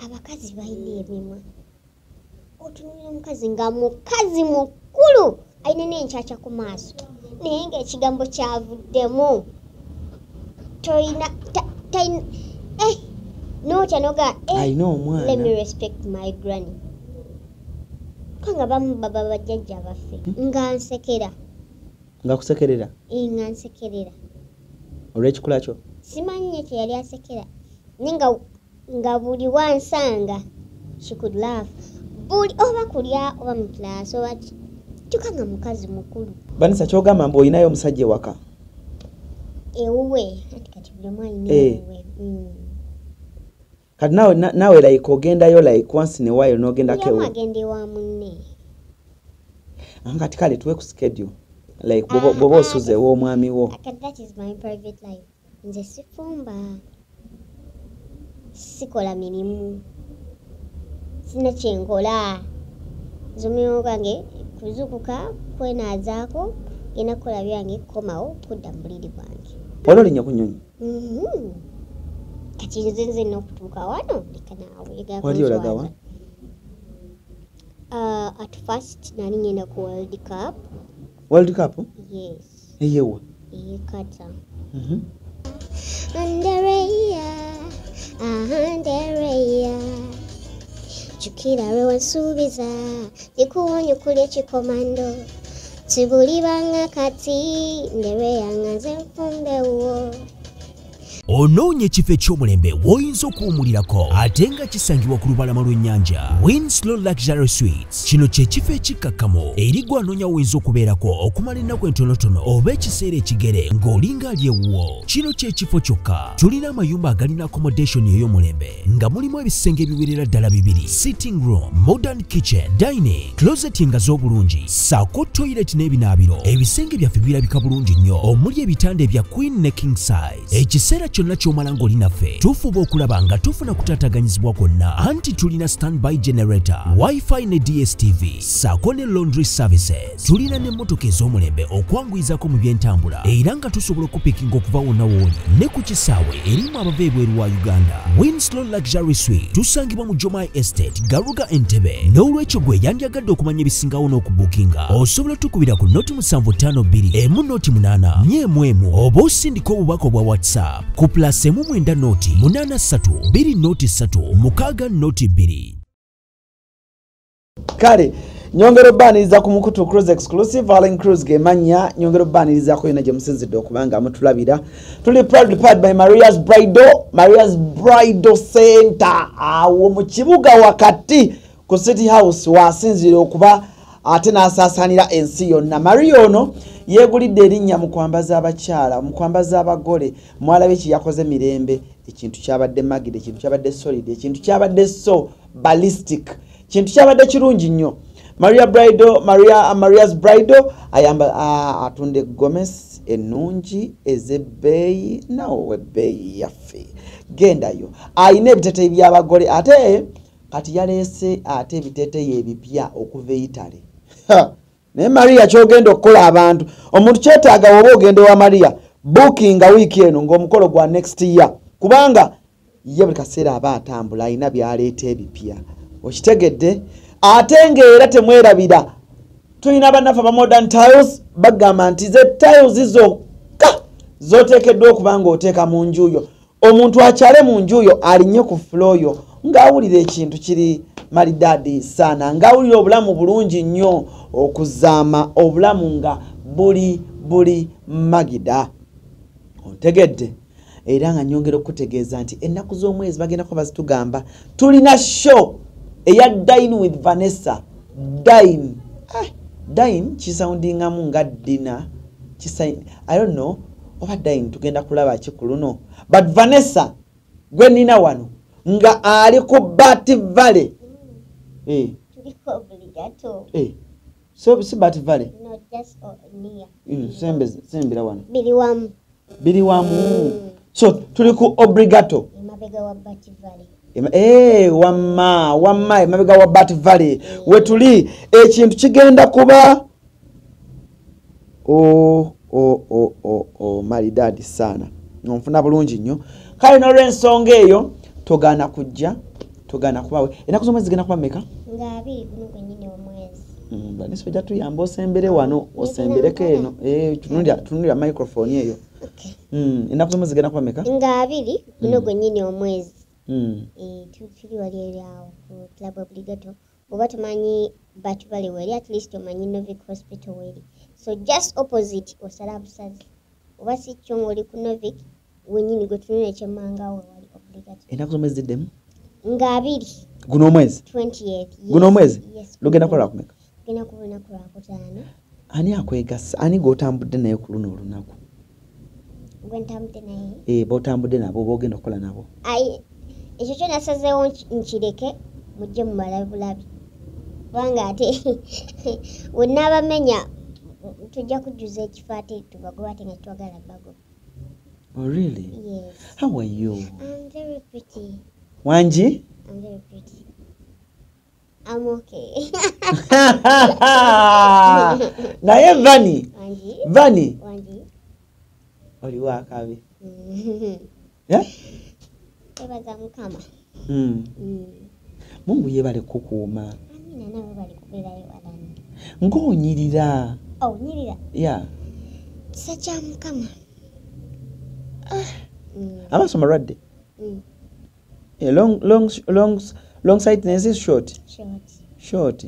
abakazi bayina emimwa otunulira omukazi nga mukazi mukulu ayina n'enkyakya ku maaso naye ng'ekigambo kyavuddemu toyina notya noga ayina omwana let me respect my granny kanga bamu baba bajjajja baffe nga nsekera nga kusekerera nga nsekerera olw'ekikula kyo simanyi kye yali asekera nga buli wansanga she could laugh buli oba kulya oba mu class oba tukanga mukazi mukulu Vanessa kyogamba mbu olinayo omusajja ewaka ewuwe kati buli omu alina ewuwe kati nawe like ogendayo like once in a while n'ogendako ewo agenda ewa munne kati kale tuwe ku schedule like bw'oba osuze ew'omwami wo that is my private life nze sifumba sikola mirimu sina kyenkola zomulimo gwange kuzukuka kwenaazaako genda kukola byange kukomawo kudda mu buliri bwange wali olinya ku nnyonyi kati nze n'okutuuka wano leka naawe wali olaga wa at first nali ngenda ku World Cup yes eyewa ekata Andereya chukira lwe wansuubiza ikuwonye kulya kikomando tibulibanga kati Andereya nga nze nfumbewo Onoonye ekifo eky'omulembe w'oyinza okuwumulirako ate nga kisangibwa ku lubalama lw'ennyanja Winslow Luxury Suites. Kino kye kifo ekikkakkamu eri gwe anoonya w'oyinza okubeerako okumala ennaku entonotono oba ekiseera ekigere ng'olinga ali ewuwo. Kino kye kifo kyokka. Tulina amayumba agalina accommodation ey'omulembe nga mulimu ebisenge ebiwerera ddala 2, sitting room, modern kitchen, dining, closet nga z'obulungi, ssaako toilet n'ebinaabiro. Ebisenge byaffe birabika bulungi nnyo omuli ebitanda ebya queen ne king size. Ekiseera kyonna ky'omala ng'oli naffe tufuba okulaba nga tufuna kutaataganyizibwa kwonna anti tulina standby generator, wifi ne DSTV ssaako ne laundry services. Tulina n'emmotoka ez'omulembe okwanguyizaako mu by'entambula era nga tusobola okupikinga okuva wonna w'oli ne ku kisaawe erimu abava ebweru wa Uganda. Winslow Luxury Suite tusangibwa mu Jomai Estate, Garuga, Entebbe. N'olwekyo gwe yandyagadde okumanya ebisingawo n'okubuukinga osobola tukubira ku noti 752 emu noti 8 nyemu oba osindika obubaka obwa WhatsApp ku +9 noti 83 2 noti 3 6 noti 2. kale nyongero baniriza ku mukutu cruise exclusive Allen Cruise gemanya nyongero baniriza ko yina gye musinzidde okubanga amutulabira tuli proudly powered by Maria's Bridal Center awo mu kibuga wakati ku City House wasinzire okuba ate n'asaasaanira ensi yonna. Maria ono yeegulidde erinnya mu kwambaza abakyala mu kwambaza abagole mwalabe kye yakoze mirembe ekintu kyabadde magide ekintu kyabadde solid ekintu kyabadde so ballistic kintu kyabadde kirungi nnyo. Maria's Bridal ayamba atunde Gomez ennungi ezebbeeyi nawe ebbeeyi yaffe gendayo ayina ebiteteeyi by'abagole ate kati yaleese ate ebiteteeyi ebipya okuva Italy. Ne Maria kyogenda okukola abantu omuntu kyetaaga woba ogenda wa Maria booking wiiki eno ng'omukolo gwa next year kubanga ye buli kaseera aba atambula ayina byaleeta ebipya okitegedde ate ng'era temwerabira tulina bannaffe ba Modern Tiles bagamba nti ze tiles zokka zoteekeddwa okuba ng'oteeka mu njuyo omuntu akyale mu njuyo alinnye ku floyo ng'awulira ekintu kiri maridadi sana ng'awulira obulamu bulungi nnyo okuzaama obulamu nga buli magida otegedde era nga nyongera okutegeeza nti ennaku z'omwezi bagenda kuba bazitugamba tulina show eya Dine with Vanessa. Dine kisoundingamu nga dina I don't know oba Dine tugenda kulaba kikuluno but Vanessa gwe nina wano nga ali ku Bat Valley so si Bat Valley not just near sembera wano bili wamu so tuli ku Obrigado emabega wa Bat Valley wamma emabega wa Bat Valley wetuli ekintu kigenda kuba maridadi sana nfuna bulungi nnyo kale n'olw'ensonga eyo togaana kujja tugana kubawe enaku z'omwezi zigenda kuba mmeka nga 2 kuno kwennyini omwezi. Banisi ojja tuyamba osembere wano osembereko eno tunulira microphone eyo. Enaku z'omwezi zigenda kuba mmeka? Nga 2 kuno kwennyini omwezi. Tuli wali eri awo ku Club Obligato. Oba tumanyi Batubale weri, at least omanyi Novic Hospital weri. So just opposite osala busazi. Oba si kyo oli ku Novic wennyini gwe tunula ekyemmanga wali Obligato. Enaku z'omwezi ziddemu? Nga 2 guno omwezi? 28th. Yes. Guno omwezi? Yes. Lugenda kukola kumeka? Genda kubona ku Lwakutaano. Ani akwegasa? Ani gw'otambudde naye ku luno olunaku? Gwe ntambudde naye? B'otambudde nabo b'ogenda okukola nabo? Ekyo kyo nasazeewo nkireke mujje mu balabulabi. Kubanga ate wenaabamenya tujja kujjuza ekifo ate tubagoba ate nga twagala bago. Oh really? Yes. How are you? I'm very pretty. Wanji? I'm very pretty. I'm okay. Naye Vani? Wanji? Oliwo akabi? Ebaza Mukama. Mungu yebale kukuuma. Amina nabo bali kubeerayo balani. Ng'onyirira. Oh, nyirira? Yeah. Kisa kya Mukama. Amaaso malwadde? Long sightedness is short? Short.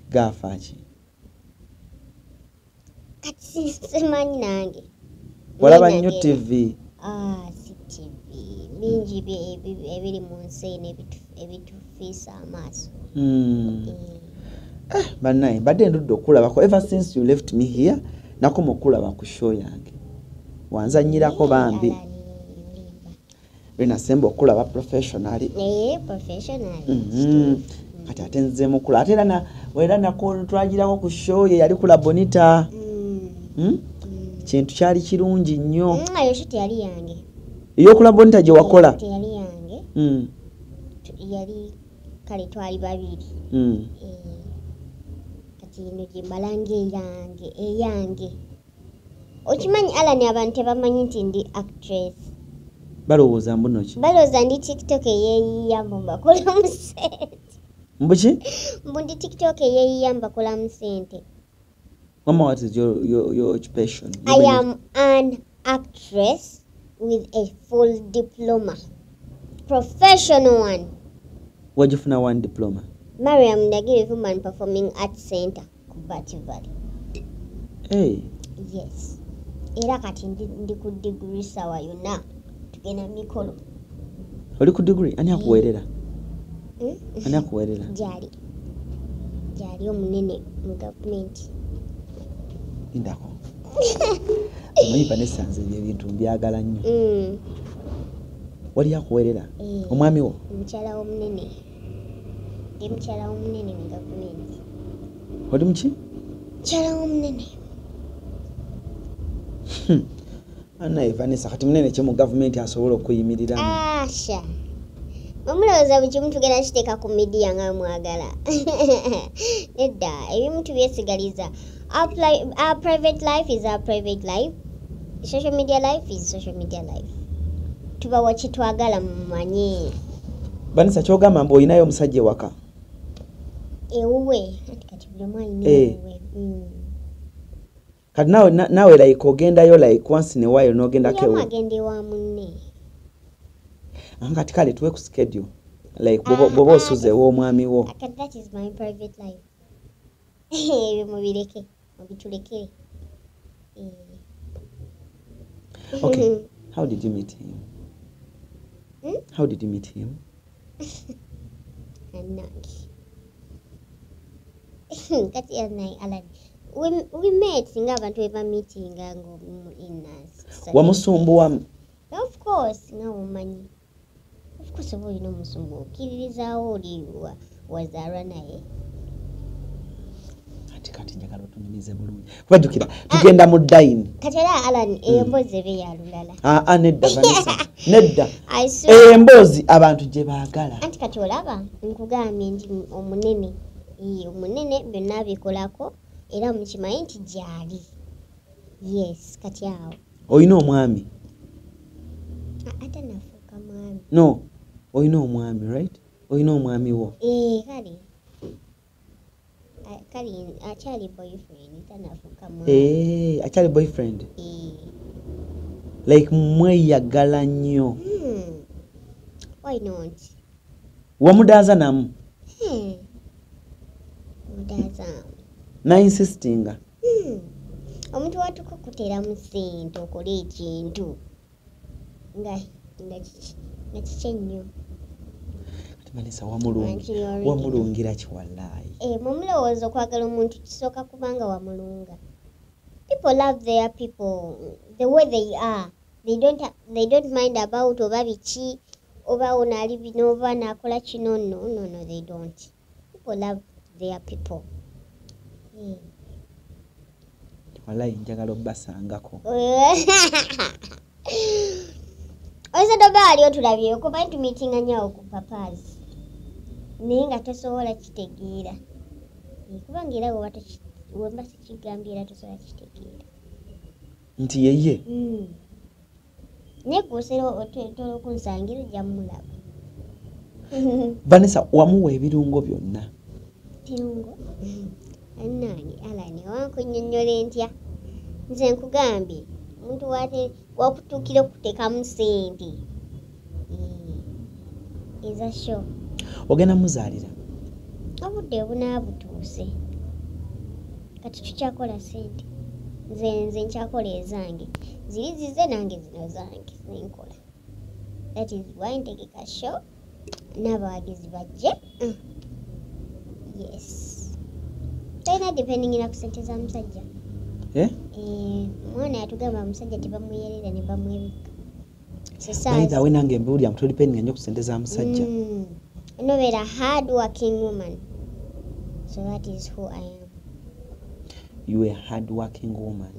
Gaafa ki? Kati simanyi nange. Olaba nnyo TV? Si TV. Bingi ebiri mu nsi eno ebitufiisa amaaso. Bannaye mbadde ndudde okulabako ever since you left me here nakoma okulaba ku show yange wanzanyirako bambi benasemba okulaba professionally kati ate nzemu kula ate era nako twagirako ku show ye yali kula Bonita kintu kyali kirungi nnyo ayo show teyali yange ey'okula Bonita gye wakola teyali yange yali kale twali babiri ino jimbalange eyange okimanyi Alan abantu tebamanyi nti ndi actress balowooza mbuno ki balowooza ndi TikTok eyeyiyamba mbakola mu sente mbuki mbundi TikTok eyeyiyamba kola mu sente. Mama, what is your occupation? I am an actress with a full diploma, professional one. Where'd you find one diploma? Mariam Ndagire Women Performing Arts Center, Kubati Valley. Hey. Yes. Era kati ndi ku degree sawa yona. Tugena mikolo. Oli ku degree? Ani akuwerera? Ani akuwerera? Jali. Jali omunene mu government. Indako. Omanyi Vanessa nze ebintu mbyagala nnyo. Wali akuwerera? Omwami wo? Mukyala omunene. Mukyala omunene mu government. Oli muki? Mukyala omunene. Anna Vanessa kati munene kye mu government asobola okuyimirira. Asha. Omulowooza buli kimu tugenda kiteeka ku media nga mwagala. Nedda ebimu tubyesigaliza. Our private life is our private life. Social media life is social media life. Tubawa kitwagala mumanye. Vanessa kyogamba mbu olinayo omusajja ewaka. Ewuwe kati buli omu alina ewuwe. Kati nawe like ogendayo like once in a while n'ogendako ewo. Agenda ewa munne. Kati kale tuwe ku schedule like bw'oba osuze w'omwami wo. That is my private life. Ebyo mubireke mubitulekere. Okay. How did you meet him? How did you meet him? Anangi. Kati yanai Alan. We met nga abantu eba meeting ngo in us. Wamusumbuwa? Of course, nga umanyi. Of course obo ino musumbu. Okiririzaawo oli wazaalwa naye. Kati njagala otunyumize bulungi. Kubajjukira tugenda mu dine. Kati era Alan emboozi ebe yalulala. Nedda Vanessa. Nedda. Emboozi abantu gye baagala. Anti kati olaba nkugambye ndi omunene. Omunene byonna abikolako era mukimanyi nti gyali. Yes, kati awo. Oyina omwami? Ate nafuuka mwami. No, oyina omwami, right? oyina omwami wo kale kale akyali boyfriend tanafuuka akyali boyfriend like mweyagala nnyo why not wamudaaza namu mudaaza nainsistinga omuntu watukukuteramu ssente okola ekintu nga kiki ennyo Vanessa wamulungira kiwalayi mumulowooza okwagala omuntu kisooka kubanga wamulunga. People love their people the way they are. They don't mind about oba biki oba ono ali bino oba naakola kino no they don't. People love their people. walayi njagala obbasangako oyisedoba wali otulabye okuba ntumiitinga nyawo ku papazi naye nga tosobola kitegeera kubanga era wemba sikigambye era tosobola kitegeera nti yeye naye kuusera otola okunsangira ojja mulaba Vanessa wamuwa ebirungo byonna birungo anange alani wankunnyonnyola entya nze nkugambye omuntu wakutuukira okuteekamu ssente eza sho ogenda muzaalira obudde bunaabutuuse kati tukyakola ssente nze nkyakola ezange ziri zize nange zino zange zenkola that is why ntegeka sho n'abawagizi bajje yes tolina dependingira ku ssente za musajja mwana yatugamba musajja tebamweyerera ne bamwebika baithawe nange mbiwulira mutolipendinga nnyo ku ssente za musajja nobeera hard working woman so that is who I am. You are a hard working woman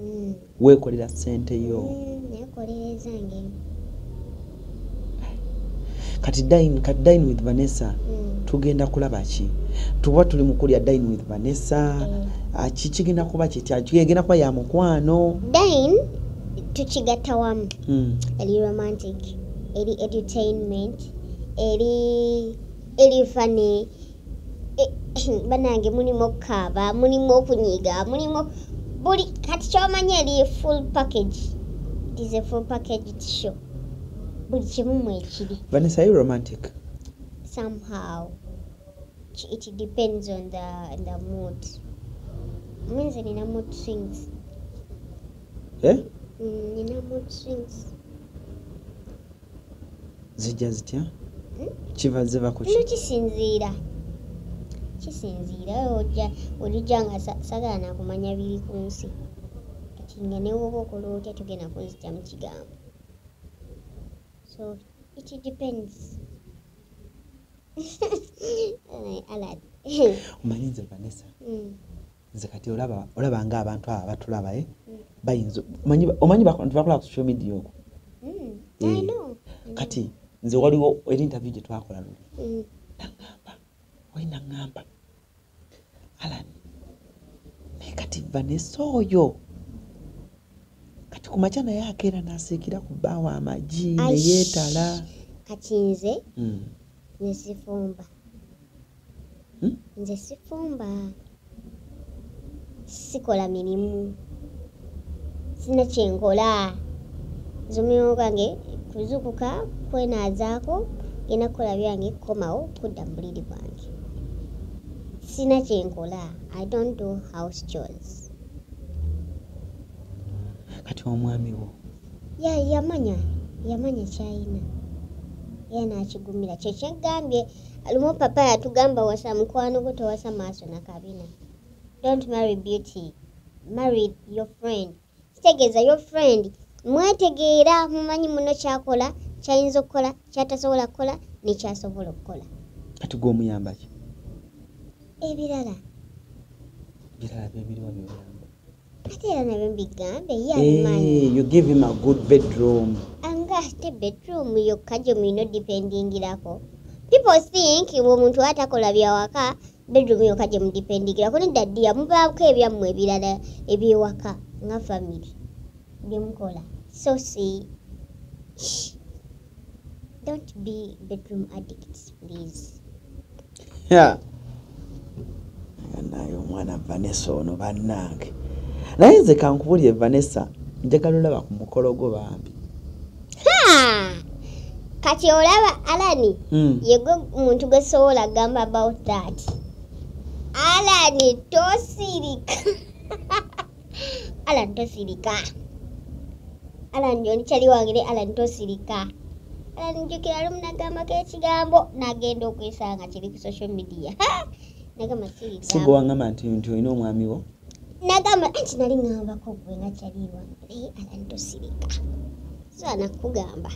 weekolera ssente yo nekolera ezange kati dine with Vanessa tugenda kulaba ki tuba tuli mukulya dine with Vanessa kikigenda kuba kitya kigenda kuba ya mukwano dine tukigatta wamu eri romantic eri entertainment eri funny banange mulimu okukaaba mulimu okunyiga mulimu buli kati kyomanya eri full package. It is a full package show buli kimu mwekiri. Vanessa, are you romantic? Somehow it depends on the mood. Means nina mood swings. Nina mood swings. Zijja zitya? Kiva ziva ku kisinziira ojja nga sagala nakumanya biri ku nsi kati nga newoba okola otya tugenda kunzita mu kigambo, so it depends. Omanyi nze Vanessa, nze kati olaba nga abantu abo batulaba bayinza omanyi bakola ku social media okwo. I know. Kati nze waliwo interview gye twakola luli nangamba Alan naye kati Vanessa oyo kati ku makya naye akeera n'asiikira ku bbaawa amagi ne yeetala. Kati nze sifumba. Nze sifumba, sikola mirimu, sina kyenkola. Nze omulimu gwange kuzuukuka kwenaazaako genda kukola byange kukomawo kudda mu buliri bwange. Sina kyenkola. I don't do house chores. Kati omwami wo yamanya kyayina era n'akigumira. Kye kyegambye lumu papa yatugamba wasa mukwano gwo tewasa maaso na kabina. Don't marry beauty, marry your friend. Kitegeeza your friend mwetegeera, mumanyi muno kyakola, kyayinza okukola, kyatasobola kukola nekyasobola okukola. Kati gw'omuyamba ki? Ebirala byebiriwa by'omuyamba? Ate era nabyo mbigambe yamanyi. You give him a good bedroom. Anga ate bedroom yokka gye mulina dipendingirako. People think omuntu atakola byawaka bedroom yokka gye mudipendingirako. Nedda ddiya mubaako ebyammwe ebirala ebyewaka nga family byemukola. So see, don't be bedroom addicts please. Yeah. Naye omwana Vanessa ono bannange. Naye nze kankubulye Vanessa njagala olaba ku mukolo gwo bambi. Kati olaba Alani yego omuntu gwe sobola gamba about that. Alani tosirika. Alani tosirika. Alani joni chali wangire Alani tosirika. Alani njukira lumu nagamba k'ekigambo nagenda okwisanga kiri ku social media. Nagamba sirika. Sigo wangamba nti olina omwami wo? Nagamba anti nali ngambako gwe nga kyali wangire Alani tosirika. So anakugamba.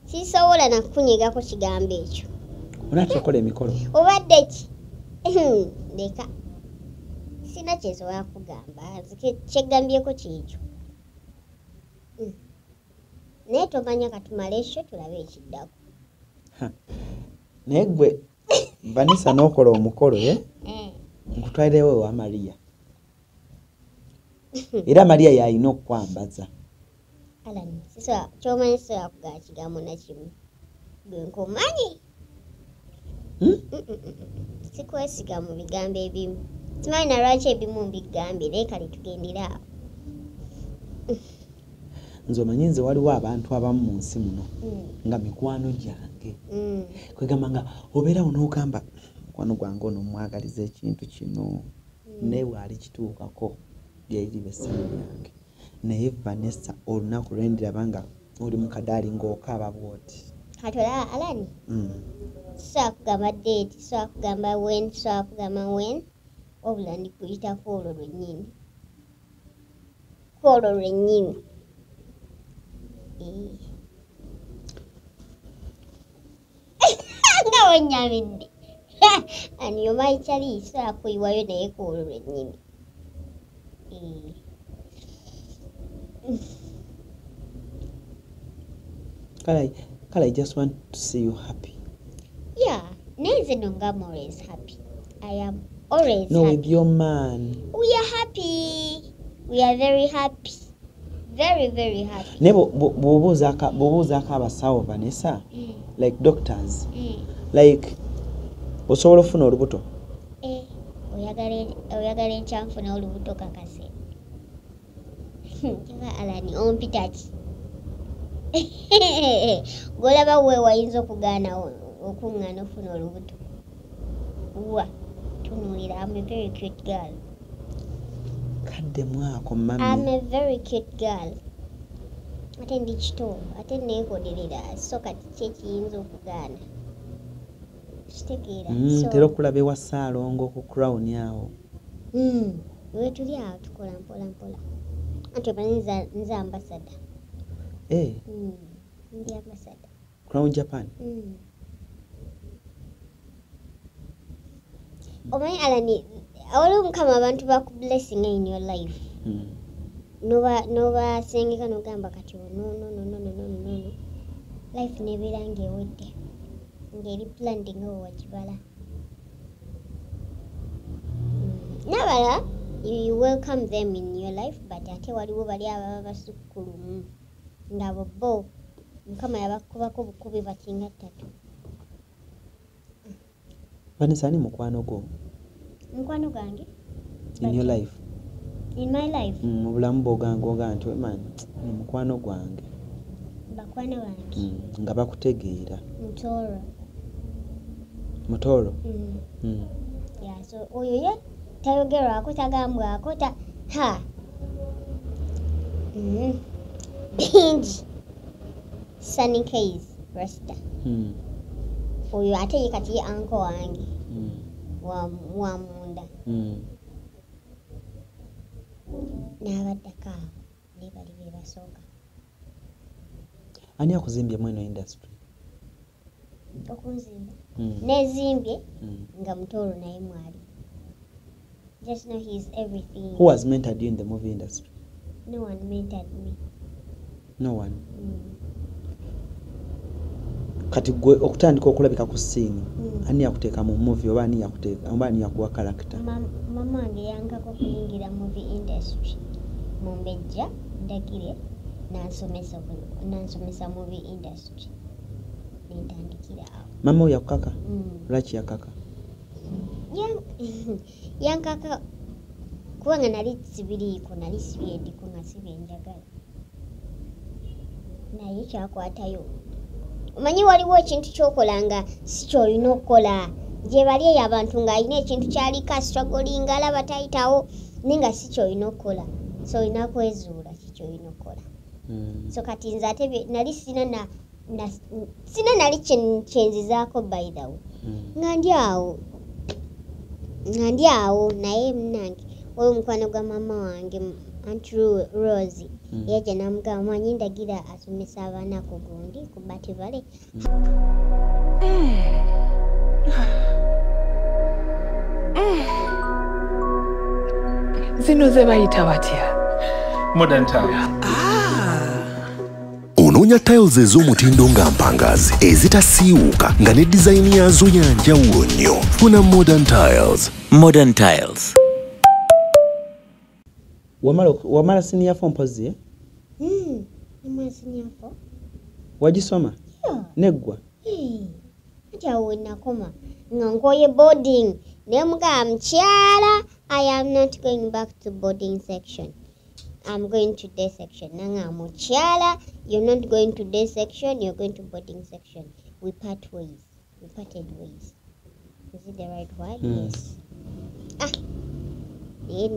Sisobola nakunyigako kigambo ekyo. Onatya okola emikolo? Obadde ki? Leka. Sina kyesobola kugamba. Kyegambyeko kyekyo. Naye tomanya katumala ekyo tulabe ekiddako. Naye gwe Vanessa n'okola omukolo nkutwalirewo ewa Maria. Era Maria yalina okukwambaza. Alani, sisobola ky'omanyi sisobola kugamba kigambo na kimu. Gwe nkumanyi. Sikwesiga mu bigambo ebimu. Simanyi na lwaki ebimu mbigambire kale tugendera awo. Nze omanyi nze waliwo abantu abamu mu nsi muno nga mikwano gyange. Kwegamba nga obeerawo n'ogamba mukwano gwange ono mwagaliza ekintu kino naye bw'ali kituukako lyeriba essimu lyange. Naye Vanessa olunaku lwendiraba nga oli mu kadaali ng'okaaba bw'oti. Kati olaba Alani? Sisobola kugamba date, sisobola kugamba when, sisobola kugamba when. Wabula ndikuyita kwolwo lwennyini. Kwolwo lwennyini. Nga wennyamidde. And you might chali sisobola kuyiwayo naye kwolwo lwennyini. I just want to see you happy. Yeah, I'm always happy. I am always no, happy. With your man. We are happy. We are very happy. Very, very happy. Nebo bobuzaako abasawo Vanessa, like doctors, like osobola ofuna olubuto? Oyagala enkyanfuna olubuto kakase. Kiba Alani ompita ki? Golaba we wayinza okugaana okuŋŋaana ofuna olubuto. Wa tunuulira. I'm a very cute girl. Kadde mwako mami. I'm a very cute girl. Ate ndi kito, ate neekolerera so kati ki ekiyinza okugaana. Kitegeera. Tera okulaba ewa Ssaalongo ku crown awo. We tuli awo tukola mpola mpola. Ate omanyi nze ambassador. Ndi ambassador. Crown Japan. Omanyi Alani, olumu kama abantu bakublessing in your life. Nova sengeka nogamba kati no. Life nebeera ng'ewedde. Ng'eri planned nga wagibala. Nabala, you welcome them in your life, but ate waliwo bali ababa basukkulumu. Ngabo bo Mukama yabakubako bukubi bakinga 3. Vanessa ni mukwano gwo? Mukwano gange? In your life? In my life? Mu bulamu bw'ogange oga nti man ni mukwano gwange. Bakwano bange? Nga bakutegeera. Mutoro? Yeah, so oyo ye tayogerwako tagambwako ha. Bingi. Sunny Case Rasta. Oyo ate ye kati ye uncle wange. Wa munda. N'abaddako awo ne bali be basooka. Ani akuzimbye mu eno industry? Okunzimba. Nezimbye nga Mutoro naye mwali. Just know he is everything. Who has mentored you in the movie industry? No one mentored me. No one? Kati gwe okutandika okulabika ku scene. Ani yakuteeka mu movie oba ani yakuwa character? Mama wange yankako kuyingira movie industry. Mumbejja ndagire nansomesa movie industry. Nentandikira awo. Mama yakukaka? lwaki yakaka yankaka kubanga nali sibiriiko nali sibyeddiko nga sibyenjagala naye kyakwatayo omanyi waliwo ekintu kyokola nga si kyolina okukola gye bali eyo abantu ng'alina ekintu kyaliko asitwagolinga alaba tayitawo naye nga si kyolina okukola so olina kwezuula kikyolina okukola so kati nze ate nali sina nali kyenzizaako by the way nga ndi awo naye munange oyo mukwano gwa mama wange Aunt Rose yajja namugamba mwanyi ndagira asomesa abaana ku gundi ku Bativale zino ze bayita batya Modern tiles. Onoonya tiles ez'omutindo nga mpangazi ezitasiiwuuka nga ne dizayini yazo ya njawulo nnyo. Funa Modern Tiles. Modern Tiles. Wamala senior form mpozi? Wamala senior form. Wagisoma? Yeah. Neggwa? Ajawo nakoma. Nga nkoye boarding. Nemuga mchala. I am not going back to boarding section. I'm going to day section. Nanga mchala. You're not going to day section. You're going to boarding section. We part ways. We parted ways. Is it the right word? Yes.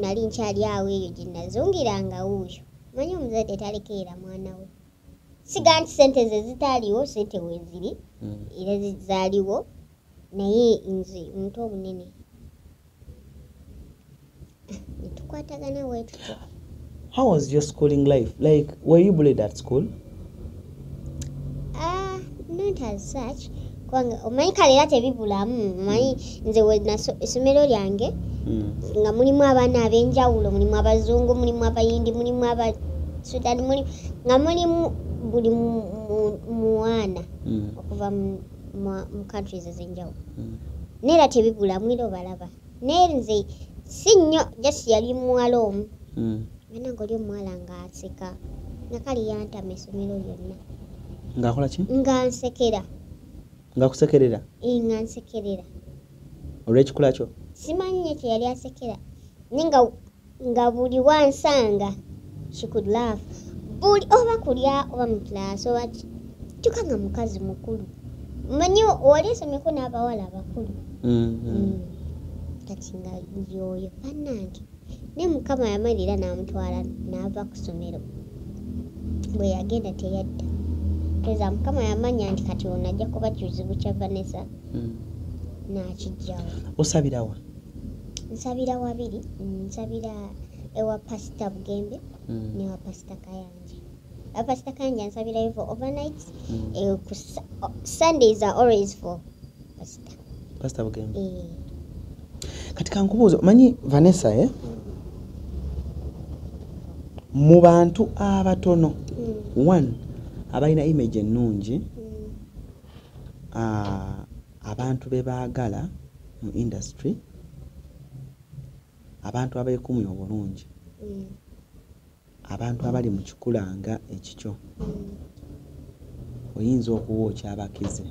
Nali nkyali awo eyo gye nazungiranga wuuyo manyi omuzadde talekeera mwana we siga nti sente ze zitaaliwo sente weeziri era zizaaliwo naye nze omuntu obunene netukwatagana wetuto. How was your schooling life? Like, were you bullied at school? Not as such. Omanyi kale era tebibulamu omanyi nze essomero lyange nga mulimu abaana ab'enjawulo mulimu abazungu mulimu abayindi mulimu abasudani nga mulimu buli mwana okuva mu countries ez'enjawulo naye era tebibulamu era obalaba naye nze si nnyo just yali muwala omu bana ng'oli omuwala ng'aseka nga kali yantama essomero lyonna ng'akola ki? nga nsekera. Ngakusekerera? Nga nsekerera. Olw'ekikula kyo? Simanyi kye yali asekera. Nga buli wansanga she could laugh. Buli oba kulya oba mu class oba kyokka nga mukazi mukulu. Manyi wali esomeko n'abawala abakulu. Kati nga yoyo bannange. Ne Mukama yamalira n'amutwala n'ava ku ssomero. Bwe yagenda teyadda. Keza Mukama yamanya nti kati ono ajja kuba kizibu kya Vanessa n'akijjawo. Osabira wa? Nsabira wabiri. Nsabira ewa Pastor Bugembe ne wa Pastor Kayanja. Pastor Kayanja nsabira for overnight. Sundays are always for Pastor Bugembe. Katika nkubuuza manyi Vanessa mu bantu abatono one abalina image ennungi abantu be baagala mu industry abantu abeekumya obulungi abantu abali mu kikulanga ekikyo oyinza okuwookya abakize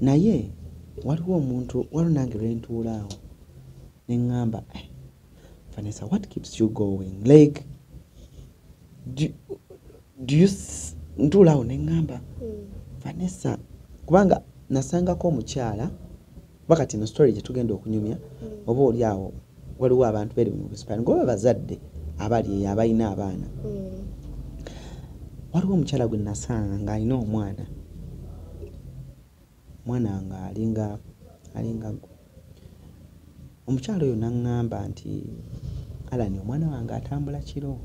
naye waliwo omuntu waliwo nange lwentuulaawo ne ŋŋamba Vanessa, what keeps you going? Like, do you ntulaawo ne ŋŋamba Vanessa kubanga nasangako omukyala bakati no story gye tugenda okunyumya oba oli awo waliwo abantu beri mu kusipani ngoba bazadde abali eyo abalina abaana waliwo omukyala gwe nasanga ng'alina omwana nga alinga omukyala oyo naŋŋamba nti Alani omwana wange atambula kiro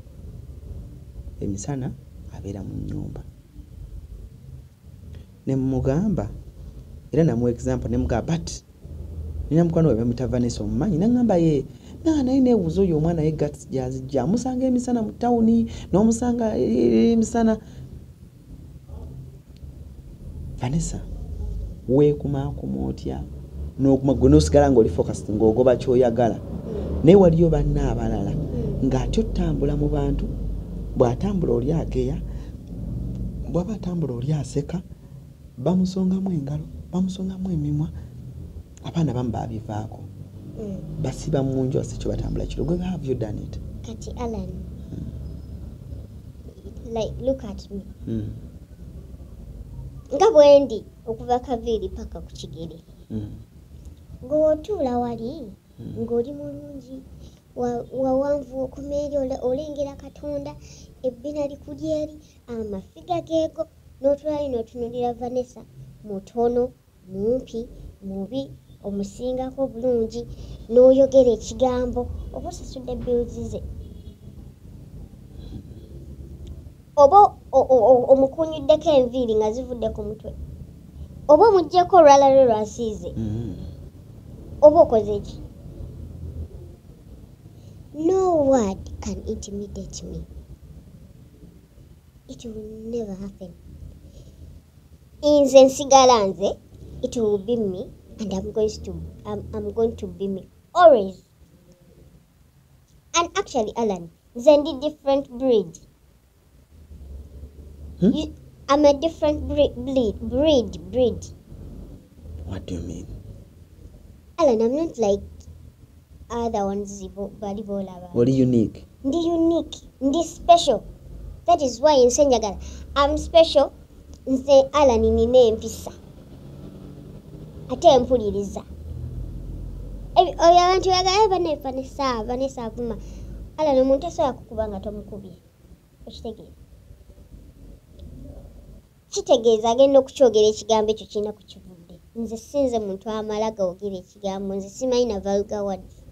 emisana abeera mu nnyumba ne mugamba era namuwa example ne mugamba but nina mukwano we bamuyita Vanessa omumanyi naŋŋamba ye naye neebuuza oyo omwana ye gati gyazijja amusanga emisana mu tawuni n'omusanga emisana Vanessa weekumaakuma otya gwe n'osigala ng'oli focused ng'ogoba ky'oyagala naye waliyo banna abalala ng'atyo ttambula mu bantu bw'atambula oli ageya bw'aba atambula oli aseka bamusongamu engalo bamusongamu emimwa abaana bamu babivaako basiba mu nju asikyo batambula kiro. Gwe have you done it? Kati Alan, like look at me. Nga bwendi okuva Kaviiri paka ku Kigere. Ng'otuula wali ng'oli mulungi wawanvu okumeeri olengera Katonda ebbina likuli eri amafiga geego n'otulayo n'otunuulira Vanessa mutono mumpi mubi omusingako bulungi n'oyogera ekigambo oba osasudde bills ze oba omukunyiddeko enviiri nga zivudde ku mutwe oba omuggyeko olwala lwe lwasiize oba okoze eki. No word can intimidate me. It will never happen. Inze nsigala nze, it will be me, and I'm going to be me always. And actually, Alan, Zendi different breed. I'm a different breed. What do you mean? Alan, I'm not like other ones. What are unique? Ndi unique, ndi special. That is why in Senjagala, I'm special. Nze Alan nine empisa. Ate mpuliriza. Oyo abantu yagala Vanessa avuma. Alan omuntu asobola kukubanga tomukubye. Okitegeera. Kitegeeza agenda okukyogera ekigambo ekyo kirina ku kivudde. Nze sinze muntu amala gaogera ekigambo. Nze simanyi na vulgar words.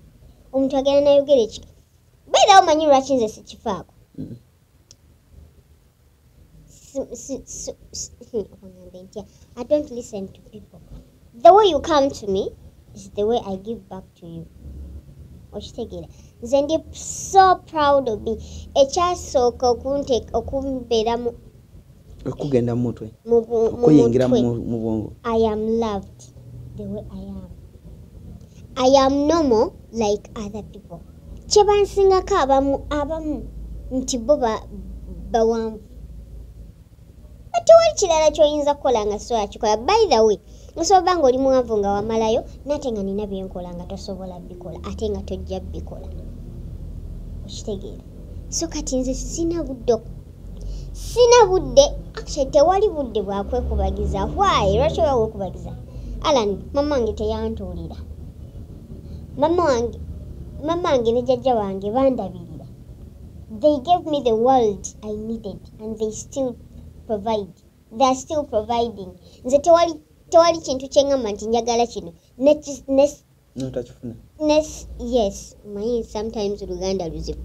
Omuntu agenda nayogera ekigambo. Beera omanyi lwaki nze sikifaako. I don't listen to people. The way you come to me is the way I give back to you. Okitegeera. Nze ndi so proud of me. Ekyasooka okumbeeramu okugenda mu mutwe okuyingira mu bwongo. I am loved the way I am. I am normal like other people. Kyebansingako abamu nti bo bawanvu. Tewali kirala ky'oyinza kukola nga sobola kikola. By the way, osobola nga oli muwanvu nga wamalayo nate nga nina byenkola nga tosobola bikola ate nga tojja bikola. Okitegeera. So kati nze sina budde. Actually tewali budde bwakwekubagiza. Why? Lwaki wekubagiza? Alan, mama wange teyantuulira. Mama wange ne jjajja wange bandabirira. They gave me the world I needed and they still provide. They are still providing. Nze tewali kintu kyengamba nti njagala kino. Yes, sometimes Luganda luzibu.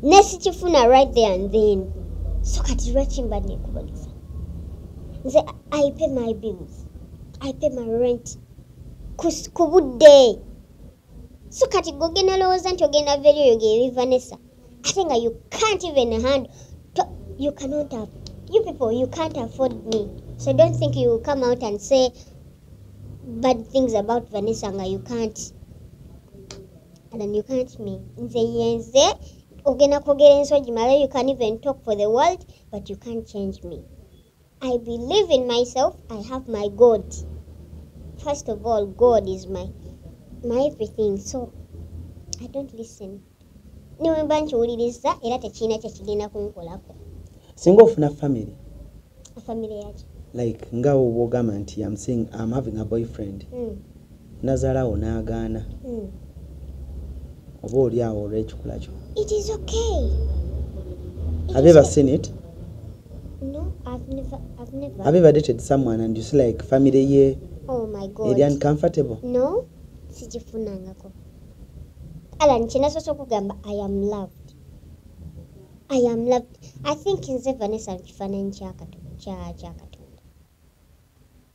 Nesikifuna right there and then. So kati lwaki mba nekubagiza. Nze I pay my bills. I pay my rent. Ku budde. So kati gogena lowooza nti ogenda veri oyogera Vanessa. Ate nga you can't even handle. You cannot have. You people, you can't afford me. So don't think you will come out and say bad things about Vanessa and you can't. And then you can't me. Nze ogena kogera ensonji mala, you can't even talk for the world, but you can't change me. I believe in myself. I have my God. First of all, God is my everything. So I don't listen. Niwe mba nkiwuliriza era tekirina kyekigenda kunkolako. Single ofuna family. A family yaki? Like nga obogama nti I'm having a boyfriend. Nazalawo n'agaana. Oba oli awo olw'ekikula kyo. It is okay. Have you ever seen it? No, I've never. Have you ever dated someone and you see like family ye? Oh my God. Eri uncomfortable? No, sijifunangako. Alan, kinasoso kugamba I am loved. I am loved. I think nze Vanessa nkifaananyi kya Katonda.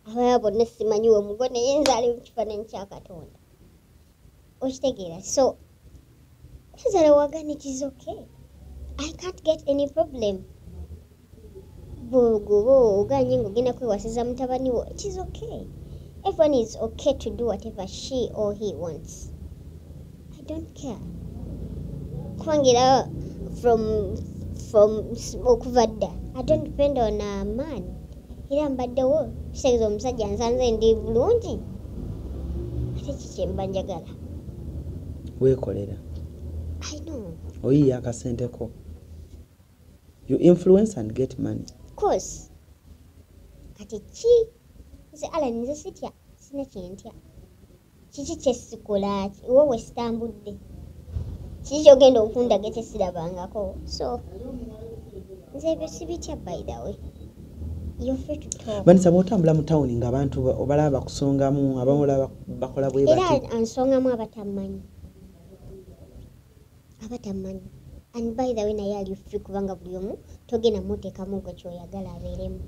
Abaana bonna simanyi omugone yenzaale mu kifaananyi kya Katonda. Okitegeera. So, nzala wagana it is okay. I can't get any problem. Bogobo oganye ngogenda kwewasiza mutabani wo. It is okay. Everyone is okay to do whatever she or he wants. I don't care. Kwangira from okuvadda. I don't depend on a man. era mbaddewo kiseezo omusajja nsanze ndi bulungi ate kiki mba njagala weekolera I know oyiya akasente ko you influence and get money of course kati nze Alan nze sitya sina kyentya kiki kyesikola wowe sitambudde kiki kyogenda okundaga kyesirabangako so nze ebyo sibitya by the way you're free to talk Vanessa bw'otambula mu town ng'abantu obalaba bakusongamu abamu olaba bakola bwe bati era ansongamu abatamanyi and by the way naye ali free kubanga buli omu togenda muteekamu gwe kyoyagala abeeremu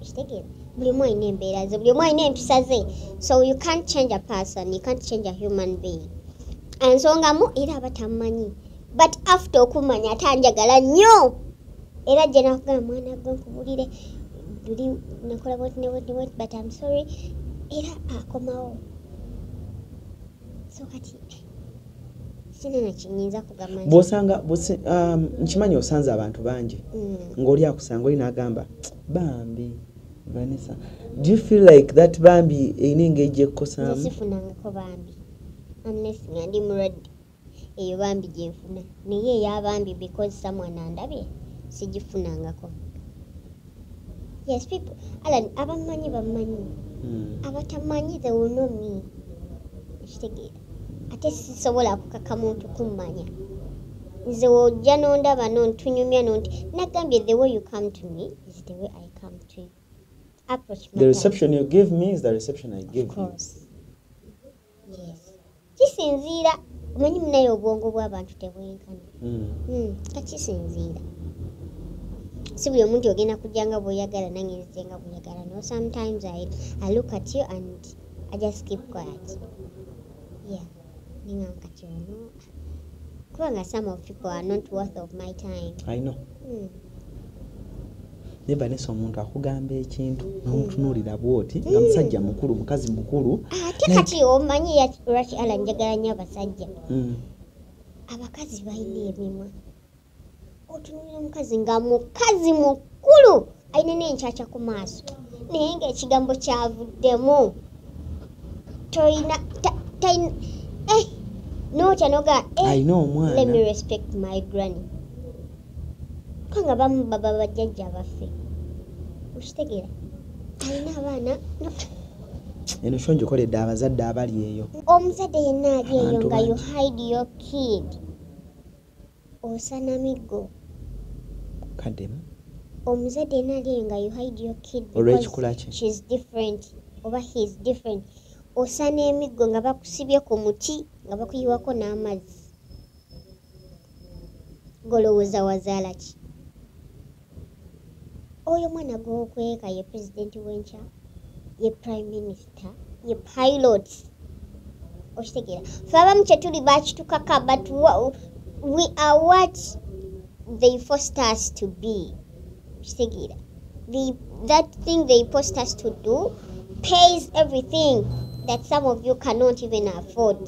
kitegeera buli omu alina embeera ze buli omu alina empisa ze so you can't change a person you can't change a human being ansongamu era abatamanyi but after okumanya atanjagala nnyo era gye nakugamba mwana gwe nkubulire luli nakola bwoti but I'm sorry era akomawo so kati sina nakinyinza kugamba bw'osanga nkimanyi osanze abantu bangi ng'oli akusanga oli n'agamba bambi Vanessa do you feel like that bambi eyina engeri ekkosaamu sifunangako bambi unless nga ndi mulwadde eyo bambi gyenfuna naye ey'abambi because someone andabye sigifunangako yes people Alan abamanyi bamanyi abatamanyi they will know me kitegeera ate sisobola kukaka muntu kummanya nze wojja nondaba nontunyumya nonti nagambye the way you come to me is the way I come to you approach the reception you give me is the reception I give you yes kisinziira omanyi munaye obwongo bw'abantu tebwenkana kakisinziira si buli omuntu ogenda kujja nga bw'oyagala nange nzije nga bw'oyagala no sometimes I look at you and I just keep quiet yeah ninga nkati ono kubanga some of people are not worth of my time I know ne Vanessa omuntu akugamba ekintu n'omutunuulira bw'oti nga musajja mukulu mukazi mukulu ate kati omanyi lwaki Alan njagala nnyo abasajja abakazi balina emimwa otunulira omukazi nga mukazi mukulu alina n'enkyakya ku maaso naye ng'ekigambo kyavuddemu toyina notya noga ayina omwana let me respect my granny kanga bamu baba bajjajja baffe okitegeera alina abaana eno shonjo koledde abazadde abali eyo omuzadde yenna ali eyo nga you hide your kid osana miggo kaddemu omuzadde yenna ali eyo nga you hide your kid olw'ekikula she's different oba he's different osana emiggo nga bakusibye ku muti nga bakuyiwako n'amazzi golowooza wazaala ki oyo mwana gw'okweka ye pulezidenti w'enkya ye prime minister ye pilot okitegeera fe abamu kyetuli bakitukaka but we are what they forced us to be okitegeera that thing they forced us to do pays everything that some of you cannot even afford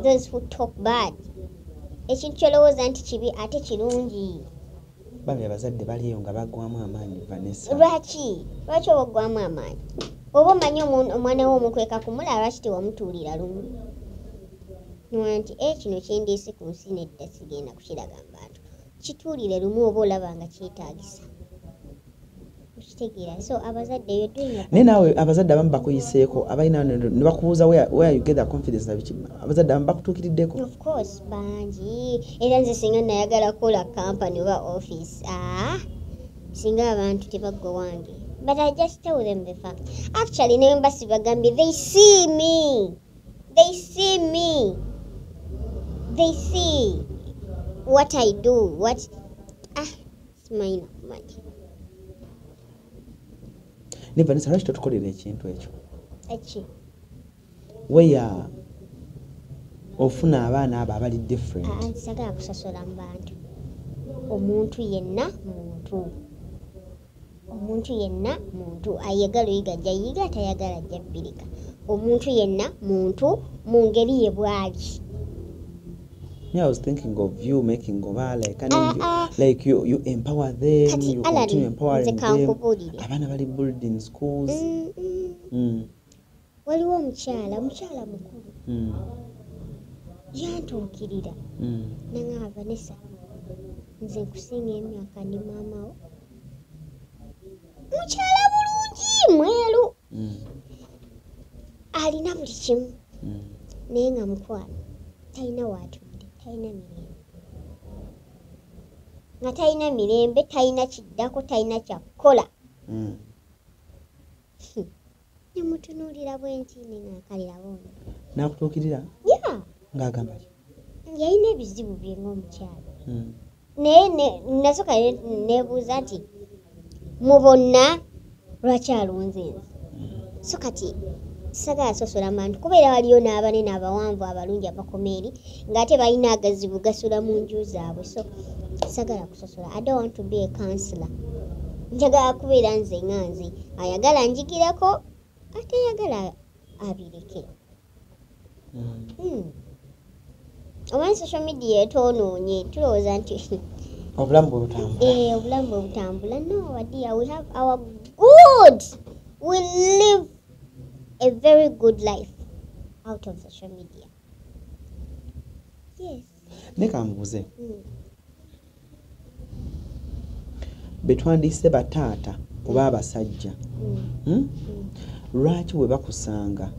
those who talk bad ekintu kyolowooza nti kibi ate kirungi bambi abazadde bali eyo nga baggwamu amaanyi Vanessa lwaki oba oggwamu amaanyi oba omanyi omwana w'omukweka kumula lwaki tewamutuulira lumu nowa nti kino kindiise ku nsi nedda sigenda kukiraga mu bantu kituulire lumu oba olaba nga kyetaagisa okitegeera so abazadde eyo naye naawe abazadde abamu bakuyiseeko abalina ne bakubuuza where you get the confidence nabiki abazadde abamu bakutuukiriddeko of course bangi era nze singa nayagala kukola company oba office singa abantu tebaggwa wange but I just tell them the fact actually naye mbasi bagambye they see what I do what simanyi nakumanya ne Vanessa lwaki totukolera ekintu ekyo eki weya ofuna abaana abo abali different nsagala kusasola mu bantu omuntu yenna muntu ayagala oyiga ajja yiga atayagala ajja bbirika omuntu yenna muntu mu ngeri ye bwali Yeah, I was thinking of you making over like you empower them, you continue empowering them. Abana bali boarding schools. Waliwo omukyala mukulu. Yantuukirira. Nanga Vanessa. Nze nkusinga emyaka ndi maama wo. Mukyala bulungi mweru. Alina buli kimu. Naye nga mukwano talina waatudde, talina mirembe. Nga talina mirembe, talina kiddako, talina kyakukola. Nemutunuulira bwenti nga nkalira boona. N'akutuukirira? Yeah. Ng'agamba ki? Yalina ebizibu bye ng'omukyala. Naye nasooka neebuuza nti mu bonna lwaki alonze nze? So kati sagala sosola mantu kubeera waliyo n'abanene abawanvu abalungi abakomeeri ng'ate balina agazibu gasula mu nju zaabwe. So sagala kusosola. I don't want to be a counselor. Njagala kubeera nze nga nze ayagala njigirako ate yagala abireke. Omanyi social media etwonoonye tulowooza nti obulamu bwe butambula. Obulamu bwe butambula. No, dear, we have our good. We live a very good life out of social media. Yes. Neka mbuze. Betwandise bataata oba abasajja. Lwaki bwe bakusanga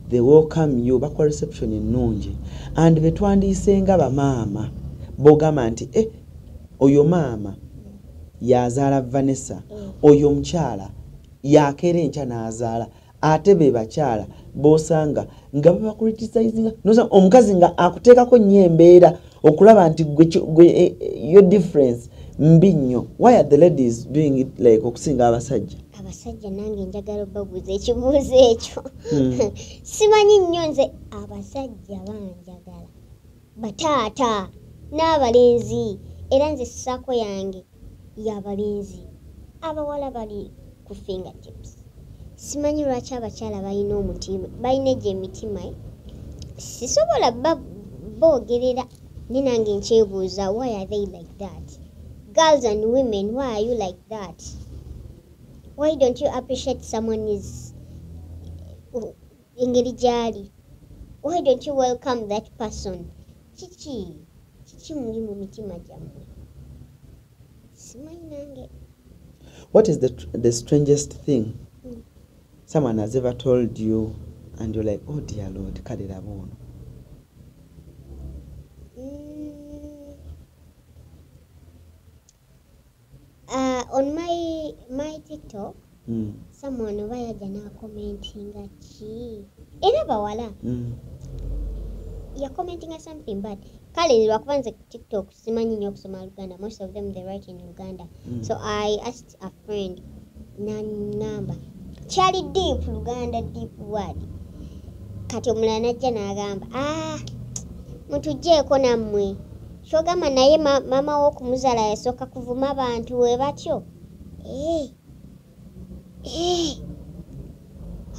they welcome you bakuwa reception ennungi and betwandise nga bamaama bogamba nti oyo maama yazaala Vanessa, oyo mukyala yakeera enkya n'azaala, ate be bakyala bosanga nga baba criticizinga noza omukazi nga akuteekako nnyo embeera okulaba nti gwe your difference mbi nnyo. Why are the ladies doing it like okusinga abasajja? Abasajja nange njagala obabuuza ekibuuzo ekyo. Simanyi nnyo nze abasajja banjagala bataata n'abalenzi era nze ssaako yange y'abalenzi abawala bali ku fingertips. Simanyi lwaki abakyala balina omutima balina egyo emitima sisobola boogerera ne nange nkyebuuza why are they like that? Girls and women, why are you like that? Why don't you appreciate someone is engeri gyali? Why don't you welcome that person? Kiki muli mu mitima gyammwe? Simanyi nange. What is the strangest thing someone has ever told you and you're like, oh dear Lord, kalera bono? On my TikTok, someone over yajana commenting chi. Era bawala. You're commenting something bad. Kale lwakubanza TikTok simanyi nnyo okusoma Luganda. Most of them they write in Luganda. So I asked a friend namba. Chali deep Luganda deep word. Kati omulala najja n'agamba mutugyeeko nammwe. Shogama naye mama w'okumuzaala yasooka kuvuma abantu we batyo. I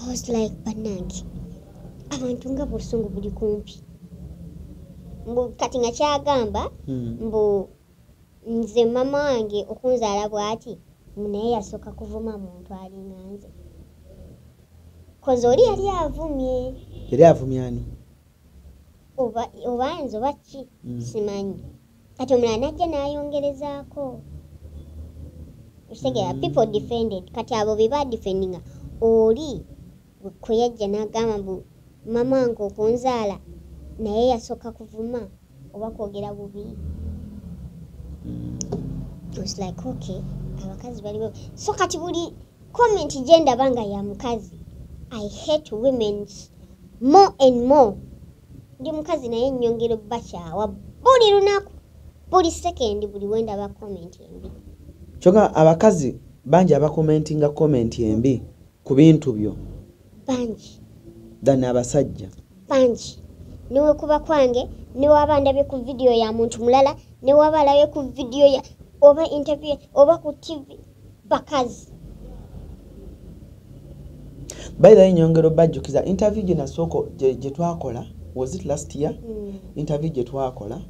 was like bannange abantu nga busungu buli kumpi. Mbu kati nga kyagamba mbu nze mama wange okunzaala bw'ati naye yasooka kuvuma muntu alinga nze. Kozi oli yali avumye. Yali avumye ani? Oba nze oba ki simanyi. Kati omulala najja n'ayongerezaako. Osegera people defended. Kati abo be badefendinga oli kwe yajja n'agamba mbu mama wange okunzaala naye yasooka kuvuma oba kwogera bubi. I was like okay abakazi baliwo. So kati buli comment gye ndaba nga ya mukazi I hate women more and more. Ndi mukazi naye nnyongera bakyawa buli lunaku buli second buli wenda ba comment embi. Kyokka abakazi bangi abakomentinga comment embi ku bintu byo bangi dana abasajja bangi. Niwe kuba kwange niwe abandabye ku video ya muntu mulala niwe abalabe ku video ya oba interview oba ku TV bakazi. By the way nyongero bajjukiza interview gye nasoko gye twakola was it last year? Interview gye twakola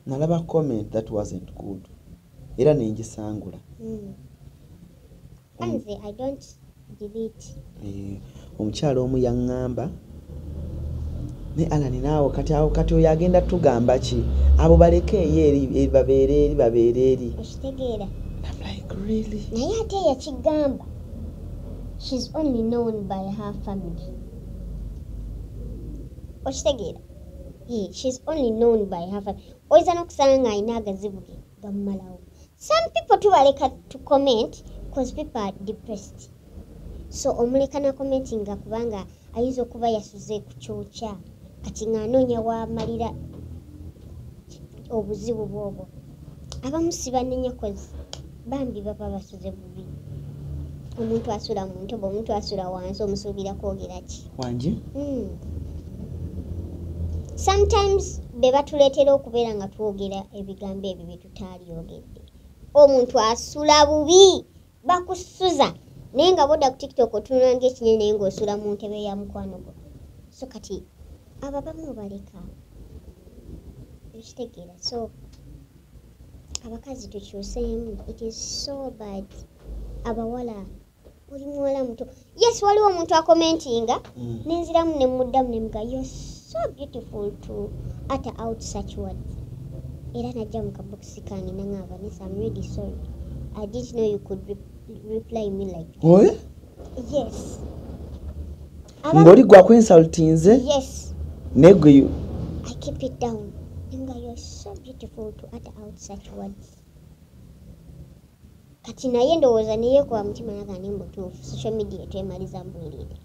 nalaba comment that wasn't good era nengisangula. Anze I don't delete. Omukyala omu yaŋŋamba ne Alani naawe kati oyo agenda tugamba ki abo balekeeyo eri babeere eri. Okitegeera? I'm like really? Naye ate yakigamba. She's only known by her family. Okitegeera? She's only known by her family. Oyinza n'okusanga ayina agazibu ge gammalawo. Some people tubaleka to comment because people are depressed. So omuleka na commentinga kubanga ayinza okuba yasuze ku kyokya kati ng'anoonya w'amalira obuzibu bwobwo. Abamu si banenya kozi bambi baba basuze bubi. Omuntu asula mu ntobo, omuntu asula wansi omusuubira kwogera ki? Wangi? Sometimes be batuleetera okubeera nga twogera ebigambo ebyo bye tutaaliyogedde. Omuntu asula bubi bakusuza naye nga bodda ku TikTok otunula ng'ekinyonyi naye ng'osula mu ntebe ya mukwano gwo. So kati abo abamu baleka ekitegeera. So abakazi tukyuseemu. It is so bad. Abawala oli muwala muto. Yes, waliwo omuntu akomentinga nenziramu ne muddamu ne mga you're so beautiful to utter out such words. Era najja mu kabokisi kange nangamba Vanessa, I'm really sorry. I didn't know you could reply me like that. Oye? Yes. Ngoli gwa kwensultinze? Yes. Negwe you. I keep it down. Nga you're so beautiful to utter out such words. Kati naye ndowooza naye kwa mutima nagani mbutuufu social media twemaliza mbwerere.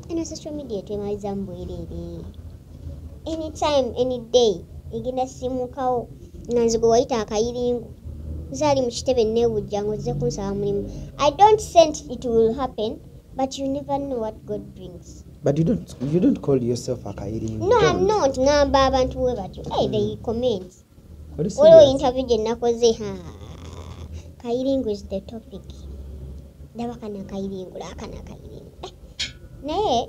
Eno social media twemaliza mbwerere. Anytime, any day, egenda simukawo nga nze gwe wayita akayiringu. Nzaali mu kitebe neewujja ng'ozze kunsaba mulimu. I don't think it will happen, but you never know what God brings. But you don't call yourself akayiringu. No, I'm not. Ngamba abantu we batyo. Hey, they comment. What Olwo interview gye nakoze kayiringu is the topic. Ndaba kana kayiringu, lakana kayiringu. Naye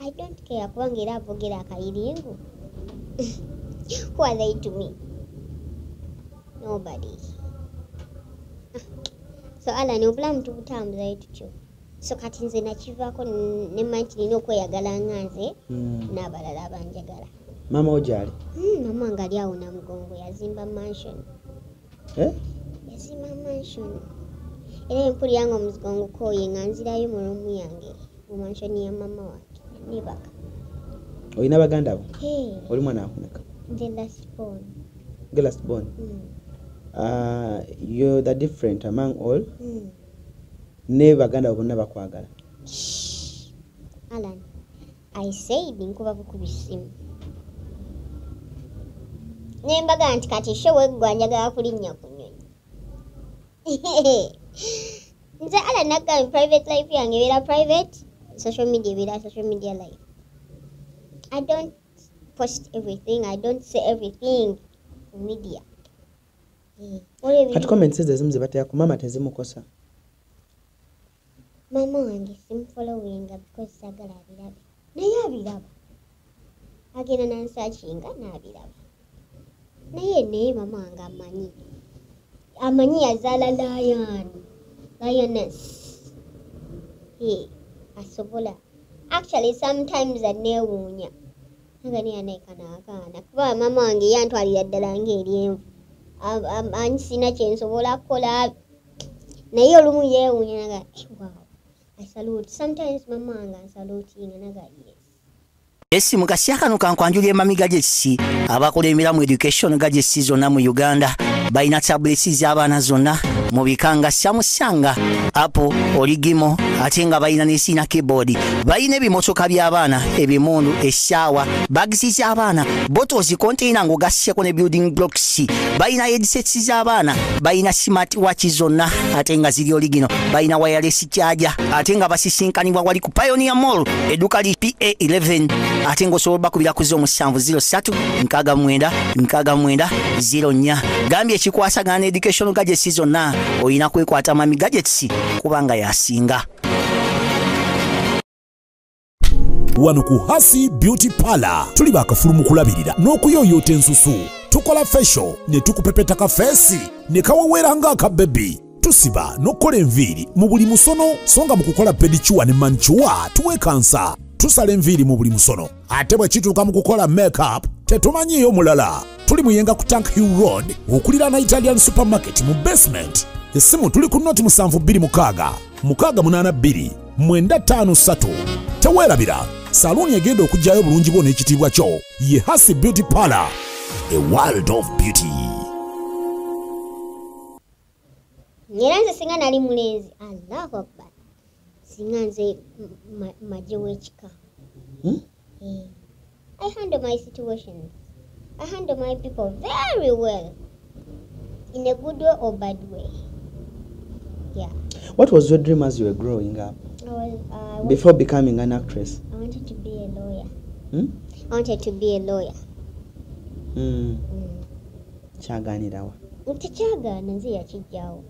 I don't care kubanga era avogera akayiringu. Who are they to me? Nobody. So Alan obulamu tubutambuzayo tutyo. So kati nze nakivaako ne manti nina okweyagala nga nze n'abalala abanjagala. Mama ojali? Mama wange ali awo Namugongo yazimba mansion. Yazimba mansion. Era empulira nga omuzigo ngukooye nga nzirayo mu room yange mu mansion ya mama wange. Nibaka. Oyina baganda bo? Hey. Oli mwana akumeka? The last born. The last born? You're the different among all? Ne baganda bonna bakwagala? Alan, I said nkuba bukubi simu. Nembaga nti kati showe gwa njagala kulinnya ku nnyonyi. Nze Alan nagamba private life yange ebeera private, social media ebeera social media life. I don't post everything, I don't say everything in media. Kati comments ezimu ze batera ku mama tezimukosa. Mama wange simfollowinga because sagala abirabe. Naye abiraba. Agenda nansakinga n'abiraba. Naye mama wange amanyi. Amanyi yazaala lioness. Asobola. Actually sometimes aneewuunya. Ngani anaikana akaana. Kuba mama wange yantwalira ddala ng'eryenvu. Anyi sina kye nsobola kukola. Naye olumu yeewuunya naga wow. I salute. Sometimes mama wange ansalutinga naga yes. Esi mukasya kano kankwanjulira mami gadgets abakola emiramu education gadgets zonna mu Uganda balina tablets z'abaana zonna mu bikanga Samsung, Apple, Origimo ate nga balina n'esina keyboard. Balina ebimotoka by'abaana, ebimundu, essaawa, bags z'abaana, bottles, container ng'ogasseko ne building blocks. Balina headsets z'abaana, balina smart watch zonna ate nga ziri origino. Balina wireless charger ate nga basisinkanibwa wali ku Pioneer Mall edduka li PA11 ate ng'osobola bakubira ku 0703-69-69-04. Gambye ekikwasagana education gadgets zonna oyina kwekwata mami gadgets kubanga yasinga. wano ku Hasi Beauty Parlor tuli bakafulu mu kulabirira n'okuyoyoota ensusu. Tukola facial ne tukupepeta ka feesi ne kawawera ng'akabebi. Tusiba n'okukola enviiri mu buli musono, songa mu kukola pedicure ne manicure tuwekansa. Tusala enviiri mu buli musono. Ate bwe kituuka mu kukola makeup tetumanyiyo mulala. Tuli muyenga ku Tank Hill Road okulira na Italian Supermarket mu basement. Essimu tuli ku noti 72 682 953. Teweerabira, saluuni egenda okujjayo bulungi bwo n'ekitiibwa kyo ye Hasi Beauty Parlor, a world of beauty. Nyeranze singa nali mulenzi, Allahu Akbar. Singa nze maje w'ekika. I handle my situations. I handle my people very well. In a good way or bad way. Yeah. What was your dream as you were growing up? Before becoming an actress? I wanted to be a lawyer. I wanted to be a lawyer. Kyaganirawa. Tekyagaana nze yakijjawo.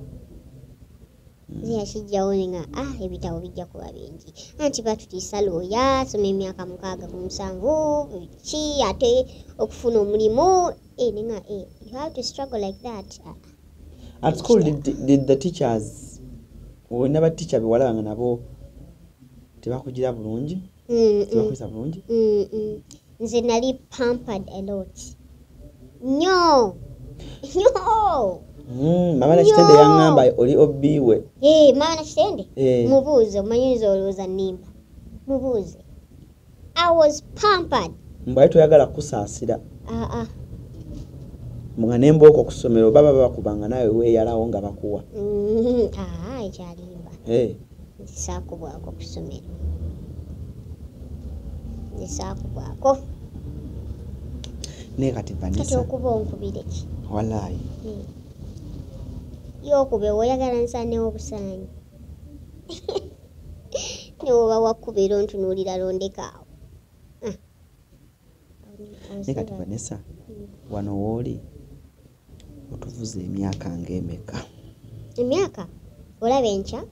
Nze yakijjawo nga ebitabo bijja kuba bingi. Anti batutiisa lawyer, soma emyaka 67 ki ate okufuna omulimu. You have to struggle like that. At school, did the teachers, when never teacher be wala nga nabo tebakugira bulungi? Tebakuisa bulungi? Nze nali pampered a lot. Nyo. Mama na kitende yangamba oli obiwe. Mama na kitende? Mubuuze, omanyiza olowooza nnimba. Mubuuze. I was pampered. Mbali toyagala kusaasira. Mga nembooko okusomero baba bakubanga nawe weeyalawo nga bakuwa. Ekyalimba. Nzisaakubwako kusomero. Nzisaakubwako. Ne kati Vanessa. Kati okuba onkubire ki? Wallahi. Yokube oyagala nsanewo obusaanyi. Newoba wakubira ontunuulira londekaawo. Ne kati Vanessa, wano wooli otuvuze emyaka ng'emeka? Emyaka? Olaba enkya?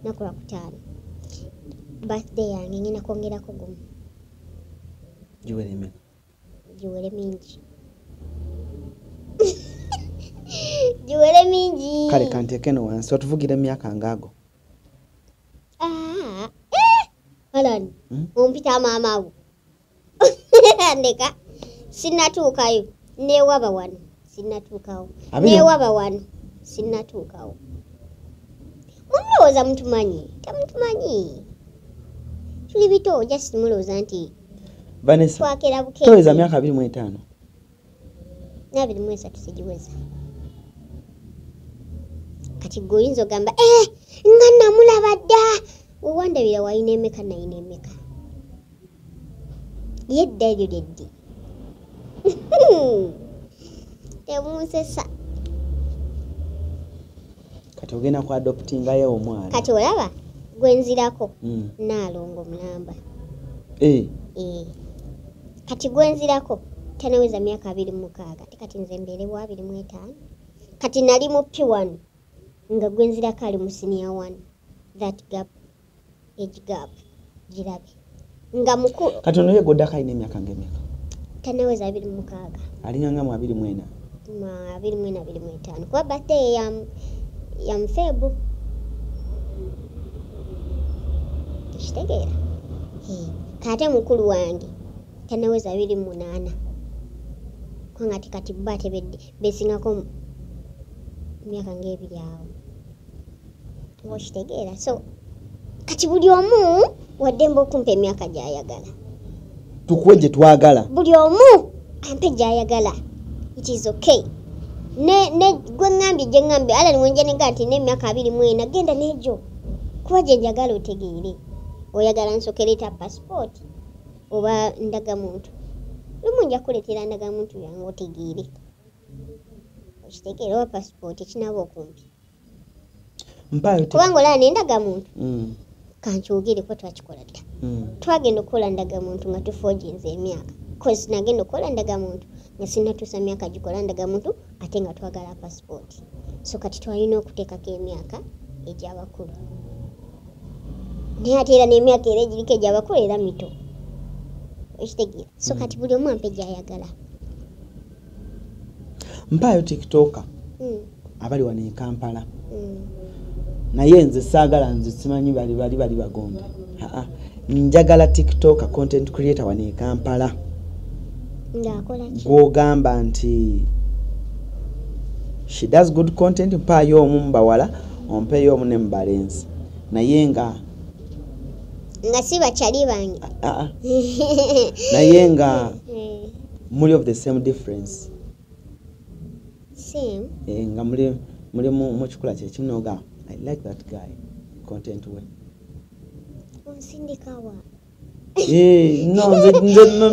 Nakula ku 5. Birthday yange ngenda kwongerako gumu. Giwere emeka? Giwere mingi. Giwere mingi. Kale kanteeke no wansi otuvugira emyaka ngaago. Alani, ompita maama wo. Ndeka sinnatuukayo newaba wano sinnatuukawo newaba wano sinnatuukawo. Mulowooza mutumanyi tamutumanyi tuli bito just mulowooza nti Vanessa twakera buke toweza myaka 25 na 23 sigiweza. Kati goyinza ogamba nga namulaba dda wewandabira wayina emeka nayina emeka yedda eryo lyeddi temusesa. Kati ogenda ku adoptingayo omwana. Kati olaba gwenzirako Naalongo Mulamba. Kati gwenzirako tanaweza myaka 26 kati nze mbeerewo 25. Kati nali mu P1 nga gwenzirako ali mu senior 1. That gap, age gap, girabe nga mukulu. Kati ono yegodda kayina emyaka ng'emeka? Tanaweza 26. Alinyanga mu 24. Ma 24-25 kuba birthday ya Mfebu. Kitegeera. Kate mukulu wange tanaweza 28. Kwanga kati bate besingako myaka ng'ebiri awo. Kitegeera. So kati buli omu waddemba okumpa emyaka gy'ayagala. Tukuwe gye twagala. Buli omu ampe gy'ayagala. It is okay. Ne gwe ngambye ala nwenje nenga ati n'emyaka 24 genda nejo. Kuba gye njagala otegeere. Oyagala nsokereta passport oba ndagamuntu. Lumu nja kuleetera ndagamuntu yange otegeere. Okitegeera oba passport ekinaba okumpi. Kubanga olaba n'endagamuntu. Kankyogere ko twakikola dda. Twagenda okukola ndagamuntu nga tufoginze emyaka. Cause nagenda okukola ndagamuntu nga sinnatuusa myaka gikola ndagamuntu ate nga twagala passport. So kati twalina okuteekako emyaka egy'abakulu. Naye ate era n'emyaka era egiriko egy'abakulu era mito. Okitegeera. So kati buli omu ampe gy'ayagala. Mpaayo TikToker Mm. abali wano e Kampala. Mm. Naye nze saagala nze simanyi bali bagonde. Njagala TikToker content creator wano e Kampala. Ng'akola ki? Gw'ogamba nti she does good content, mpaayo omu mbawala ompeeyo omu ne mubalenzi naye nga si bakyali bange. naye nga muli of the same difference. Same. Nga muli mu kikula kyekimu noga I like that guy content we. Onsindikawa.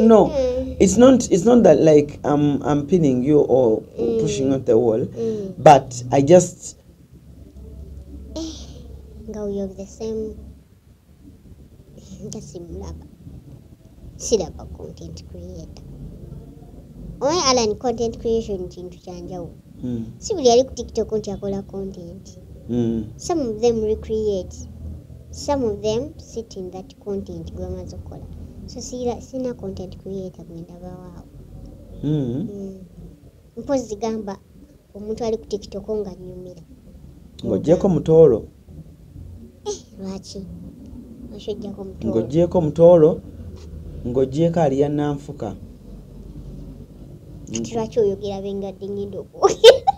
No. It's not that like I'm pinning you or pushing on the wall, but I just Nga we have the same. Ngasimulaba. Siraba content creator. Oye Alan content creation kintu kyanjawo. Si buli ali ku TikTok nti akola content. Some of them recreate. Some of them sit in that content gwamaze okukola. So sina content creator gwendaba waawo. Mpozi gamba omuntu ali ku TikTok nga nnyumira. Ng'oggyeko mutoolo. Lwaki? Oshojjako mutoolo. Ng'oggyeko mutoolo, ng'oggyeko aliya Nanfuka. Kati lwaki oyogera bengadde ngenda okwogera?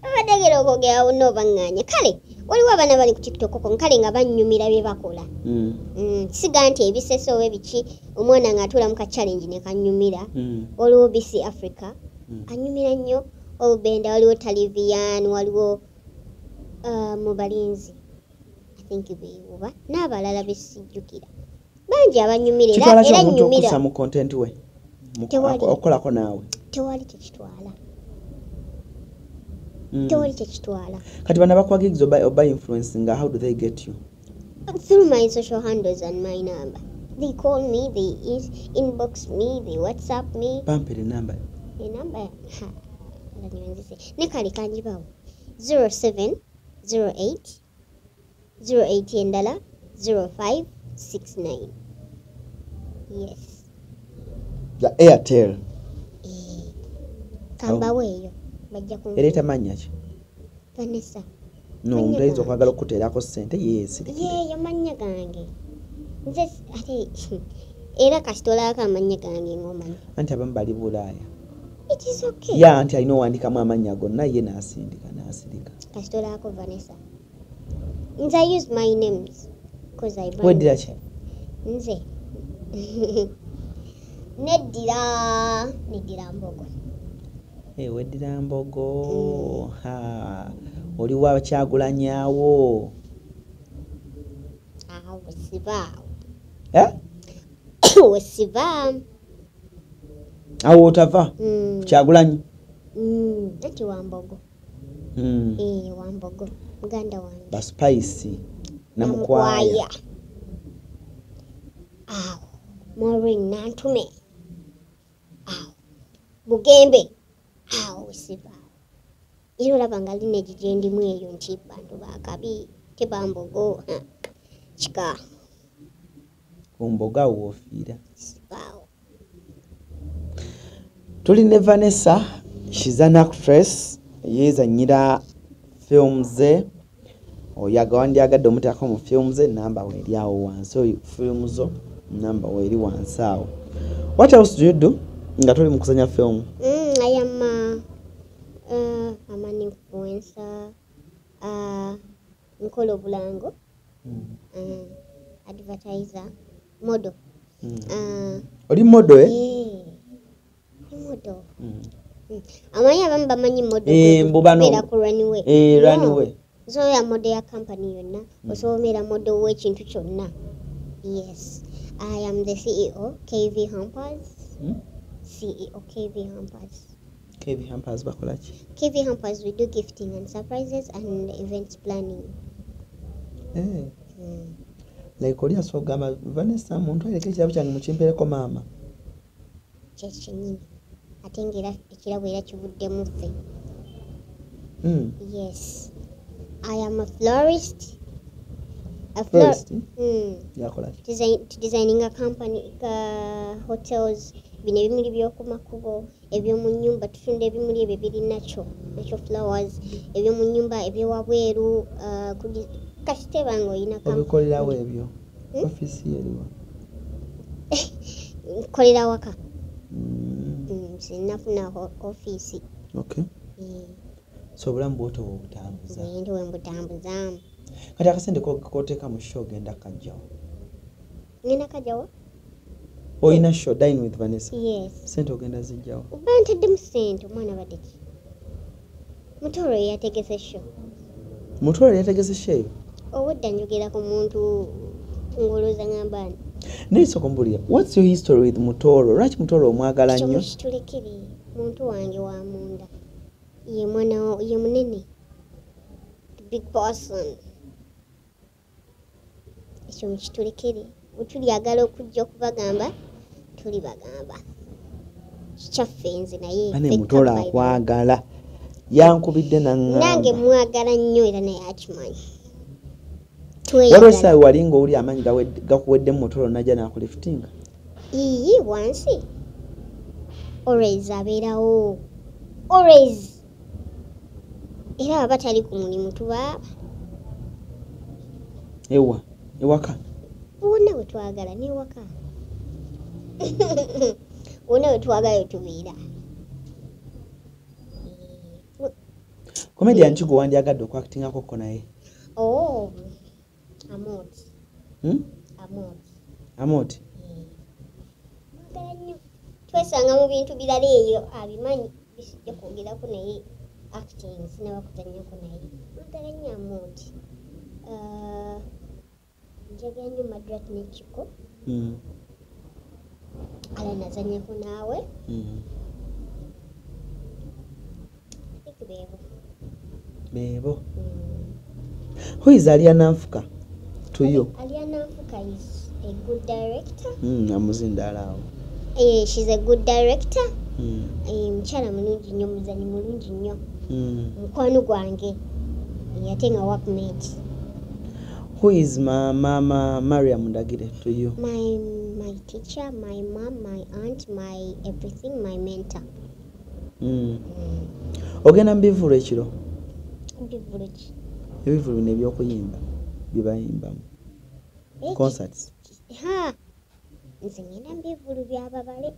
Abadagera okwogera wonna obaŋŋaanya. Kale, waliwo abaana bali ku TikTok okwo kale nga bannyumira bye bakola. Siga nti ebisese oba ebiki omwana ng'atuula mu ka challenge ne kannyumira. Waliwo BC Africa. Annyumira nnyo. Obenda waliwo Talivian, waliwo mu balinzi. I think beewuba. N'abalala besijjukira. Bangi abanyumira era nnyumira. Kitwala mu content we. Okolako naawe. Tewali tekitwala. Tewali tekitwala. Kati bana bakwa gigs oba influencing, how do they get you? Through my social handles and my number. They call me, they inbox me, they WhatsApp me. Pampere number. The number. Nekali kanjibawo. 0708 08 endala 0569. Yes. Ya Airtel. Kambaweeyo. Bajja kumva. Ereta mannya ki? Vanessa. No, omuntu ayinza okwagala okuteerako ssente yeesirikire. Yeeyo mannya gange. Nze ate era kasitolaako amannya gange ng'omanyi. Anti abamu bali Bulaaya. It is okay. Ya anti alina owandikamu amannya gonna ye n'asindika. Kasitolaako Vanessa. Nze I use my names because I brand. Weddira ki? Nze. Neddira Mbogo. Weddira Mbogo. Oli wa Kyagulanyiawo. Wesibaawo. Wesibaawo. Awo otava? Kyagulanyi? Ati Wambogo. Wambogo. Muganda wange. Baspice. Namukwaya. Awo. Maureen Nantume. Awo. Bugembe. Awo Wesibaawo. Era olaba nga lineegi gye ndimu eyo nti bantu bakabi tebambogo kika omboga woofiira. Sibaawo. Tuli ne Vanessa, she's an actress, yeezannyira film ze. Wandyagadde omuteekako mu film ze, namba weeri awo wansi. Oyo film zo namba weeri wansi awo. What else do you do nga tuli mu kuzanya film? I am I'm an influencer. Nkola obulango. Advertiser. Model. Oli model model. Amanyi abamu bamanyi model. Mbubano. Ku runway. Runway. Osobola model ya company yonna. Osobola model w'ekintu kyonna. Yes. I am the CEO, KV Hampers. CEO, KV Hampers. KV Hampers bakola ki? KV Hampers, we do gifting and surprises and events planning. Like oli asobola kugamba Vanessa muntu aleka ekirabo kyange mukimpereko maama. Kyekinyini. Ate ng'era ekirabo era kivuddemu ffe. Yes. I am a florist. Florist yakola designing a company hotels bino ebimuli by'oku makubo eby'omu nnyumba tutunda ebimuli ebyo biri natural flowers eby'omu nnyumba eby'ewabweru kasiteba ng'olina obikolerawo ebyo ofisi eriwa kolera waka sinafuna office okay so obulamu bwoto obutambuza ndi wembutambuzaamu kati akasente koteeka mu show genda kajjawo ngenda kajjawo oyina show dine with Vanessa yes sente ogenda zijjawo bantaddemu sente omwana badeki Mutoro yategese show Mutoro yategese show obudda njogera ku muntu ngoloza ngambani niso kumbulira what's your history with Mutoro lwaki Mutoro omwagala nnyo kitulekere muntu wange wa munda ye mwana ye munene big person ekyo mukitulekere utulyagala okujja okubagamba tuli bagamba kikyaffe nze naye ane Mutoro akwagala yankubidde nange mwagala nnyo era naye akimanyi Waliwo wali ng'oli amanyi gakuweddemu Mutoro najja n'akulifitinga iyi wansi always abeerawo always era baba tali ku mulimu tubaaba ewaka wonna we twagala n'ewaka wonna we twagala we tubeera comedian ki gwe wandyagadde okwakitingakoko naye Amoti mwagala nnyo twesanga mu bintu birala eyo abimanyi bisijja kwogerako naye acting sinabakutanyako naye mwagala nnyo Amoti njagala nnyo Madrat nekiko ala nazanyako naawe beebo who is Aliana Nfuka to you Aliana Nfuka is a good director amuzindalawo she's a good director mukyala mulungi nnyo muzanyi mulungi nnyo mukwano gwange ate nga workmate who is mama Mariam Ndagire to you my teacher my mom my aunt my everything my mentor ogenda mbivulu ekiro mbivulu ki ebivulu bino ebyokuyimba byebayimbamu concerts nze ngenda mbivulu byababale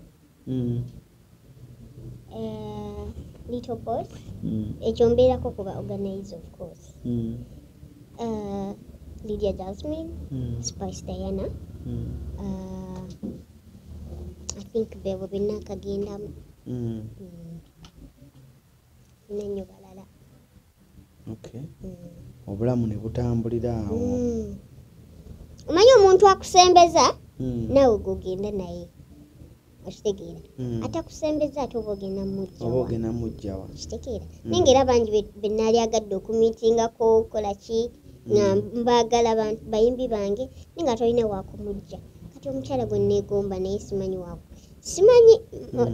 little boss ekyo mbeerako kuba organize of course Lydia Jasmine Spice Diana I think beebo byonna akagendamu nenyo balala okay obulamu ne butambulira awo omanyi omuntu akusembeza naawe gogenda naye okitegeera atakusembeza ate oba ogenda mujjawa kitegeera nange era bangi benaali agadde okumiitingako kola ki nga mbaagala bayimbi bange naye nga tolina waakumujja kati omukyala gwe neegomba naye simanyi waako simanyi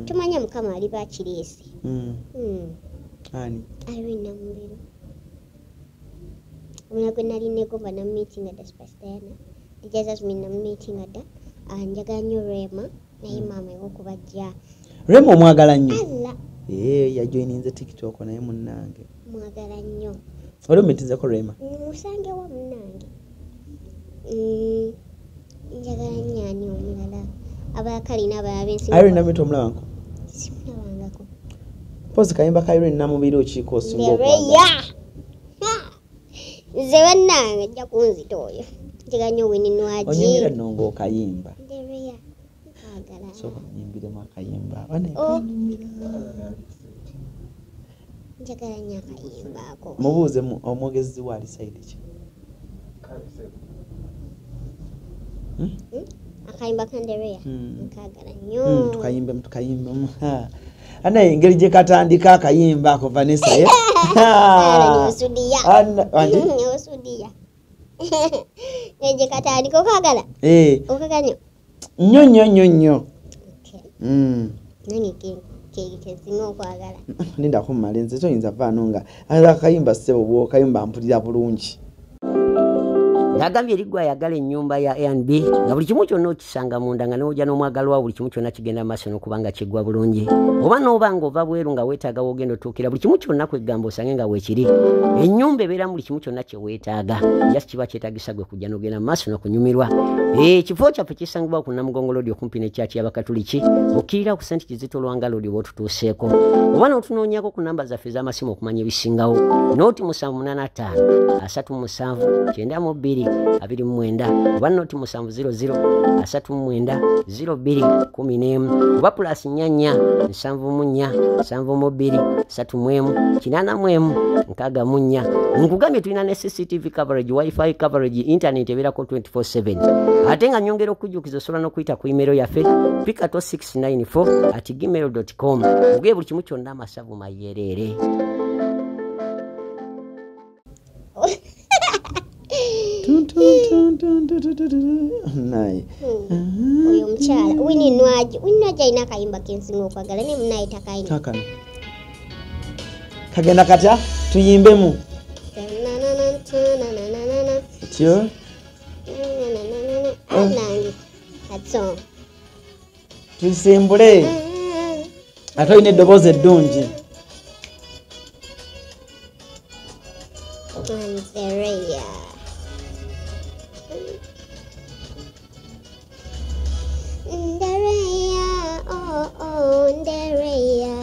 tumanya mukama ali bakireesi ani Irene Namubiru omwana gwe nali neegomba namumiitinga dda Spice Diana Lydia Jasmine namumiitinga dda njagala nnyo Rema naye maama ewokubajja Rema omwagala nnyo yajoininze TikTok naye munnange mwagala nnyo oli omitinzeko Rema musange wa munnange njagala nnyo ani omulala abakalina abalala bensi Irene Namubiru omulabako simulabangako pozi kayimba ka Irene Namubiru okiiko osinga okwagala nze bannange ajja kunzita oyo njagala nnyo Winnie onyumira nnongo okayimba ndereya agala soka nyimbiremu akayimba njagala nnyo akayimba ako mubuuze omwogezi waali saidi ki akayimba kandereya nkagala nnyo tukayimbe anaye engeri gye katandika akayimba ako Vanessa osudiya gye katandika okagala okagala nnyo nange kezinga okwagala linda kumala nze toyinza vaano nga akayimba ssebo bwokayimba mpulira bulungi Yagambye erigwa yagala ennyumba ya A&B nga buli kimu kyonna okisanga munda nga n'ojja n'omwagalwa buli kimu kyonna kigenda maaso n'okubanga kiggwa bulungi oba n'oba ng'ova bweru nga weetaaga wogenda otuukira buli kimu kyonna kwegamba osange nga weekiri ennyumba ebeeramu buli kimu kyonna kye weetaaga just kiba kyetaagisa gwe kujja n'ogenda maaso n'okunyumirwa ekifo kyaffe kisangibwa ku Namugongo Road okumpi n'ekyaki y'Abakatuliki okkirira ku St. Kizito Lwanga Road oba otutuuseeko oba n'otunoonyako ku namba zaffe ez'amasimu okumanya ebisingawo nooti 785 37 92 29 oba nooti 700 39 02 oba plus 44 74 72 31 84 nkugambye tulina ne CCTV coverage wifi coverage internet ebeerako 24/7 ate nga nyongera okujjukiza osobola n'okuyita ku email yaffe pikato694@gmail.com ogeye buli kimu kyonna amasavu mayereere oyo mukyala Winnie Nwagi alina akayimba kensinga okwagala ne munayita kayina kagenda katya tuyimbemu kyo nange katso tusimbule ate olina eddoboozi eddungi Ndereya oh Ndereya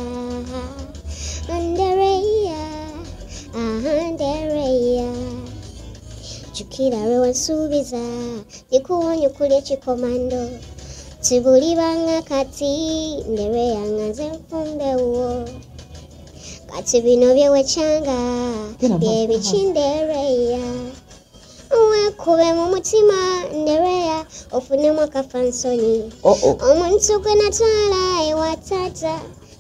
Ndereya jukira lwe wansuubiza ndikuwonya okulya ekikomando tibulibanga kati Ndereya nga nze nfumbewo kati bino byewekyanga byebiki Ndereya wekube mu mutima Ndereya ofunemu akafansonyi omuntu gwe natwala ewa taata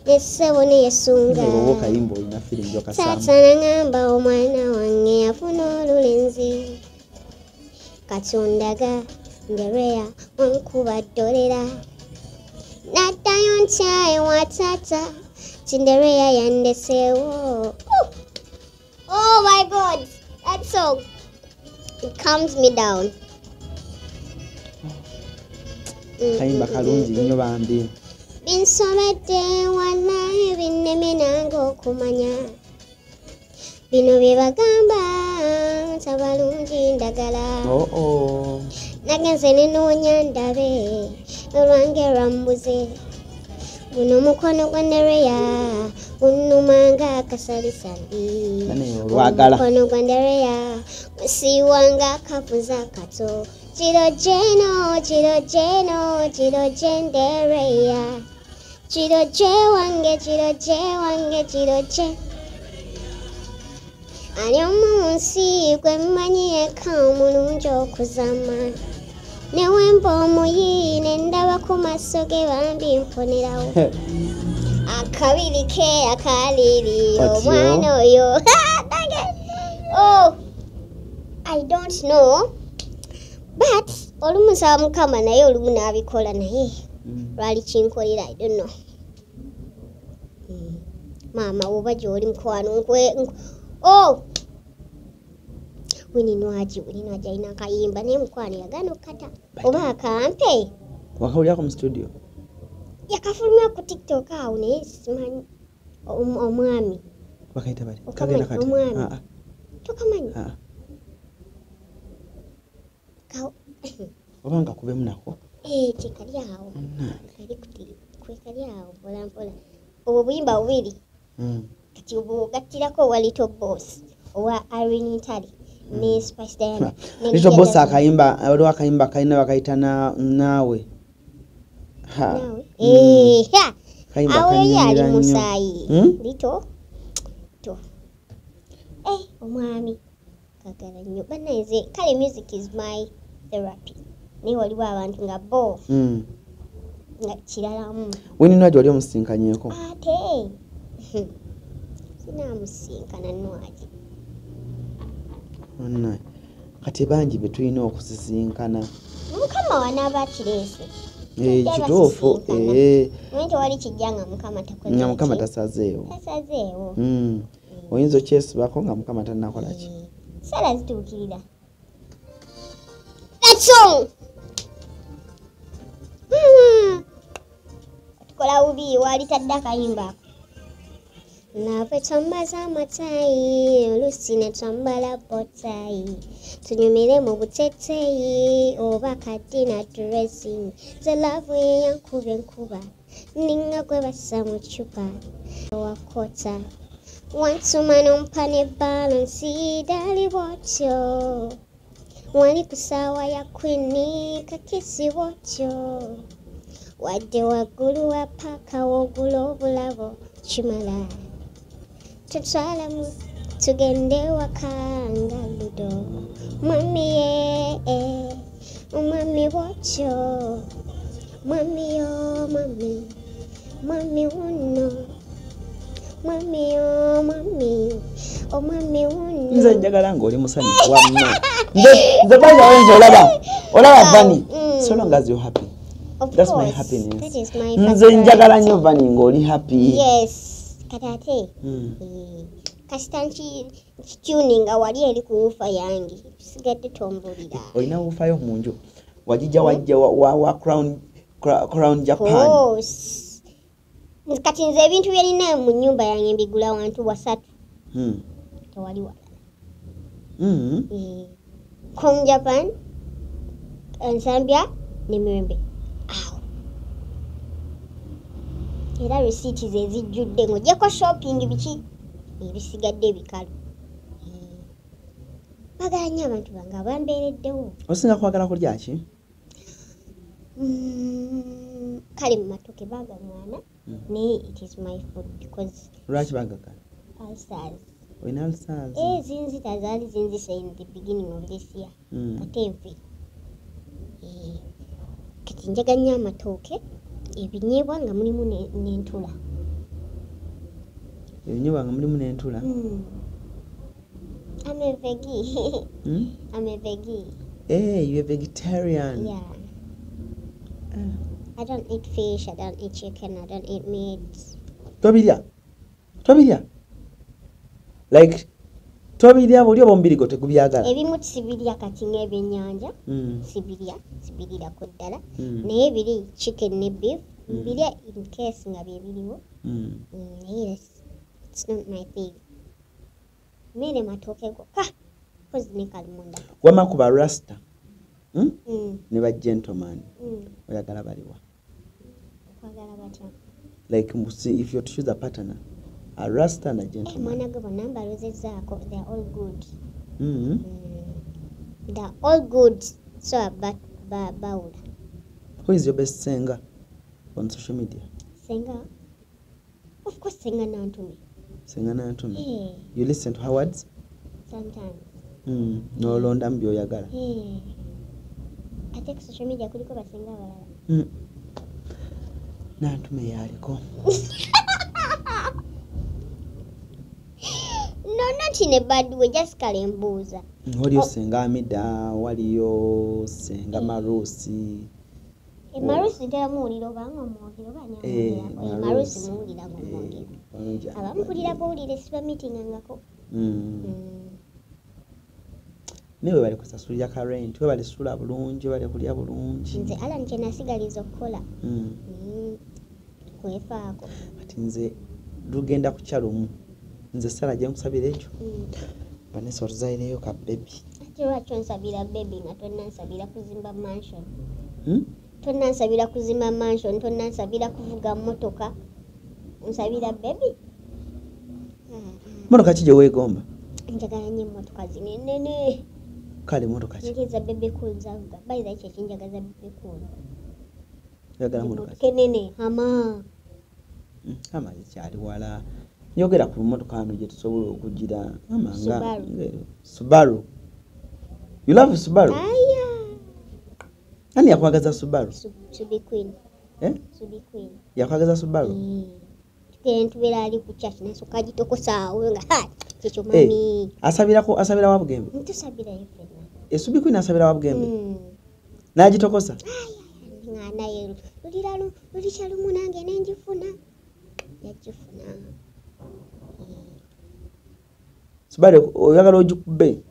nesebo neyesunga taata naŋŋamba omwana wange yafuna olulenzi katondaga Ndereya wankuba ddolera naddayo ntya ewa taata Ndereya yandeseewo. Oh my God, that song, it calms me down. Kayimba kalungi nnyo bambi. Binsomedde wallahi binneme nange okumanya bino bye bagamba tabalungi ndagala nagenze nenoonya ndabe olwange lwambuze guno mukono gwa Ndereya gunnumanga akasalisambi mukono gwa Ndereya musiiwanga akavuza kato kiro gye Ndereya kiro gye wange ani omunsi gwe mmanyi yekka omulungi okuzama newemba omuyi nendaba ku maaso ge bambi mponerawo akabiri ke akaliri omwana oyo oh I don't know but olumu nsaba Mukama naye olumu n'abikola naye lwali kinkolera I don't know maama woba gy'oli mukwano oh Winnie Nwagi alina akayimba naye mukwano yagaana okukata oba akampe wakawulyako mu studio yakafulumya ku TikTok awo naye simanyi omwami bakayita bali kagenda kati tokamanyi oba nga kubemu nako tekali awo kali awo mpolampola obwo buyimba bubiri kati obwogattirako owa Little Boss owa Irene Ntale ne Spice Diana Little Boss akayimba waliwo akayimba kalina bakayita naawe awo yali musaayi Little omwami kagala nnyo bannanze kale music is my therapy naye waliwo abantu nga bo nga kiralamu Winnie Nwagi wali omusinkanyeko ate sinaamusinkana Nwagi kati bangi be tulina okusisinkana Mukama wanaaba kireese kituufu nti wali kijja nga Mukama tasazeewo oyinza okyesibako nga Mukama tannakola ki sala zituukirira song. Tukola ubi walitadde akayimba. Nave twambaza amatai, oluusi ne twambala botai. Tunyumire mu buteteyi oba kadina dressing. Ze love ye yankubye enkuba, ninga gwe bassa mu cupa. Wakota wansumana ompa ne balansi dali bwotyo. Wali ku ssaawa ya kwini kakisi bwotyo. Wadde waggulu wa paaka wogula obulabo kimala. Tutwalamu tugende wakanga ludo. Mwami ye, mwami bwotyo. Mwami yo, mwami, mwami wuno. Mwami yo, mwami, o mwami wuno. Nze njagala ng'oli musanyufu wamma. Nze kwanza wenze olaba Vanny. So long as you're happy. That's my happiness. That is my Nze njagala nnyo Vanny ng'oli happy. Yes. Katate. Kasitanchi tuninga wali eri kuufa yangi. Sigadde tombulira. Olina wuufayo mu nju. Wajija wa Crown Japan. Oh. Kati nze ebintu byalina mu nnyumba yange mbigula wantu wasatu. Tewali walala. Crown Japan, Zambia, ne Mirembe. Era receipt ze zijjudde ng'ojjako shopping biki ebisigadde bikalu. Bagala nnyo abantu bange abambeereddewo. Osinga kwagala kulya ki? Kale mu matoke baga mwana naye it is my food because Lwaki bagagala? ulcers. Olina ulcers? Zinzita zaali zinzise in the beginning of this year. Kate envi. Kati njaga nnyo amatooke. Ebinyeebwa nga mulimu n'entula. Ebinyeebwa nga mulimu n'entula? I'm a veggie. I'm a veggie. Hey, you're a vegetarian. Yeah. I don't eat fish, I don't eat chicken, I don't eat meat. Tobirya? Like, tobirya buli oba omubiri gwo tegubyagala? Ebimu sibirya kati ng'ebyennyanja. Sibirirako ddala. Naye biri chicken ne beef. Mbirya in case nga bye biriwo. Yes, it's not my thing. Mere matooke gokka. Kozi ne kalimunda. Wama ku ba rasta. Ne ba gentleman. Oyagala baliwa? Kwagala batya? Like, if you're to choose a partner, a rasta and a gentleman. Mwana gwe bonna mbalozezzaako. They're all good. They're all good. So bawula. Who is your best singer on social media? Singer? Of course, Singer Nantumi. Singer Nantumi? Hey. You listen to her words? Sometimes. No londa mbyoyagala. Hey. I take social media kuliko basinga abalala. Nantumi yaliko. No, not in a bad way, just kalembuuza. Waliyo Senga Amida, waliyo Senga Marusi. Marusi ntera muwulira obanga omwogero banyamulira. Marusi muwulira ng'omwogero. Abampulira bawulire sibamitingangako. Newe bali kusasulira ka rent, we bali sula bulungi, bali kulya bulungi. Nze Alan kye nasigaliza okukola. Kwefaako. Kati nze lugenda kukyala omu. Nze Sara gye nkusabira ekyo. Vanessa otuzaireyo ka baby. Ate lwaki onsabira baby nga tonnansabira kuzimba mansion? Tonnansabira kuzimba mansion, tonnansabira kuvuga mmotoka. Onsabira baby? Mmotoka ki gye weegomba? Njagala nnyo emmotoka zino ennene. Kale mmotoka ki? Njagala baby cool zavuga. By the way, kye njagala baby cool. Njagala mmotoka ki? Kenene, ama. Ama kyali wala. Njogera ku mmotoka hano gye tusobola okugira amanga. Subaru. You love Subaru? Aya. Ani yakwagaza Subaru? Subi Queen. Subi Queen. Yakwagaza Subaru? Tubeera ali ku church nasooka agitokosa awo nga kyekyo mami. Asabira wa Bugembe? Ntusabira yefena. Subi Queen asabira wa Bugembe? N'agitokosa? Nga naye luli lumu nange nenjifuna. Yagifuna. Subaru oyagala ogikubbe?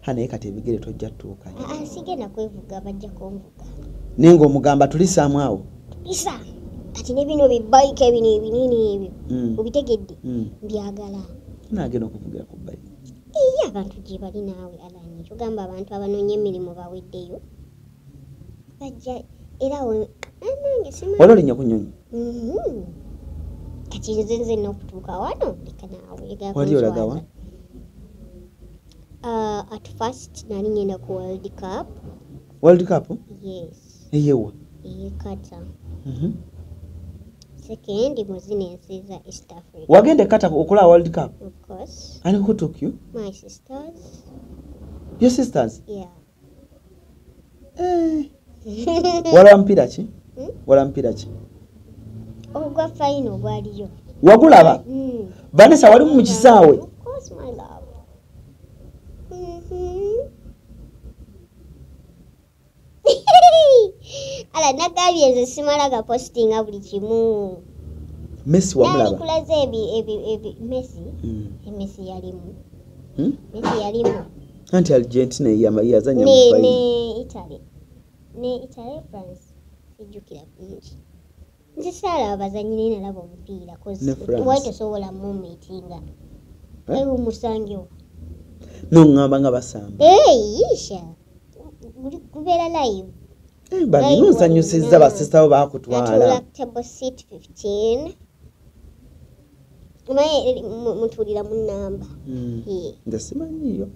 hane kati ebigere tojja tuuka sigenda kwevuga bajja kumvuga nengo omugamba tulisaamu awo isa kati ne bino bibike bino ebinini ebyo obitegedde byagala nagenda okuvugira ku bike iya abantu gye bali naawe alani tugamba abantu abanoonya emirimu baweddeyo bajja era nange wali olinya ku nnyonyi kati nze n'okutuuka wano leka naawe wali olagawa at first nali ngenda ku World Cup yes eyewa kata second muzine ensi za East Africa wagende kata okola World Cup of course and who took you my sisters your sisters yeah wala mpira ki wala mpira ki ogwa final gwaliyo wagulaba Vanessa wali mu kisaawe of course my love ala nagabye nze simalaga postinga buli kimu Messi wamulaba kulaze ebi Messi yalimu Messi yalimu anti Argentina yazanya mu final ne Italy France ejjukira bulungi nze sala abazanyi nalaba omupiira waito sobola mu meetinga ewu musangewo nongamba nga basamba isha kubeera live bali nonsanyusiza basista bo bakutwala table seat 15 mutulira mu namba ndasimanyiyo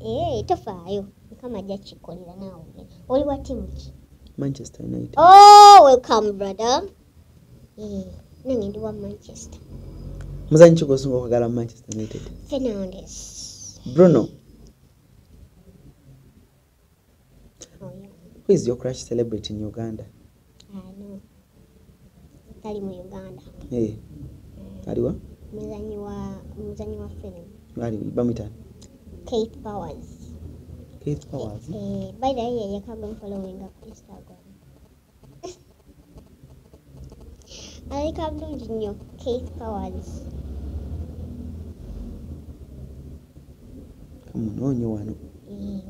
tofaayo kama jakikolera naawe oli wa timu ki Manchester United oh welcome brother nange ndi wa Manchester muzanyi kigosunga okwagala Manchester United Fernandes Bruno who is your crush celebrity in Uganda no tali mu Uganda aliwa muzanyi wa film ali bamita Keith Powers by the way yakagwa following up Instagram alika bulungi nnyo Keith Powers kamunonye wano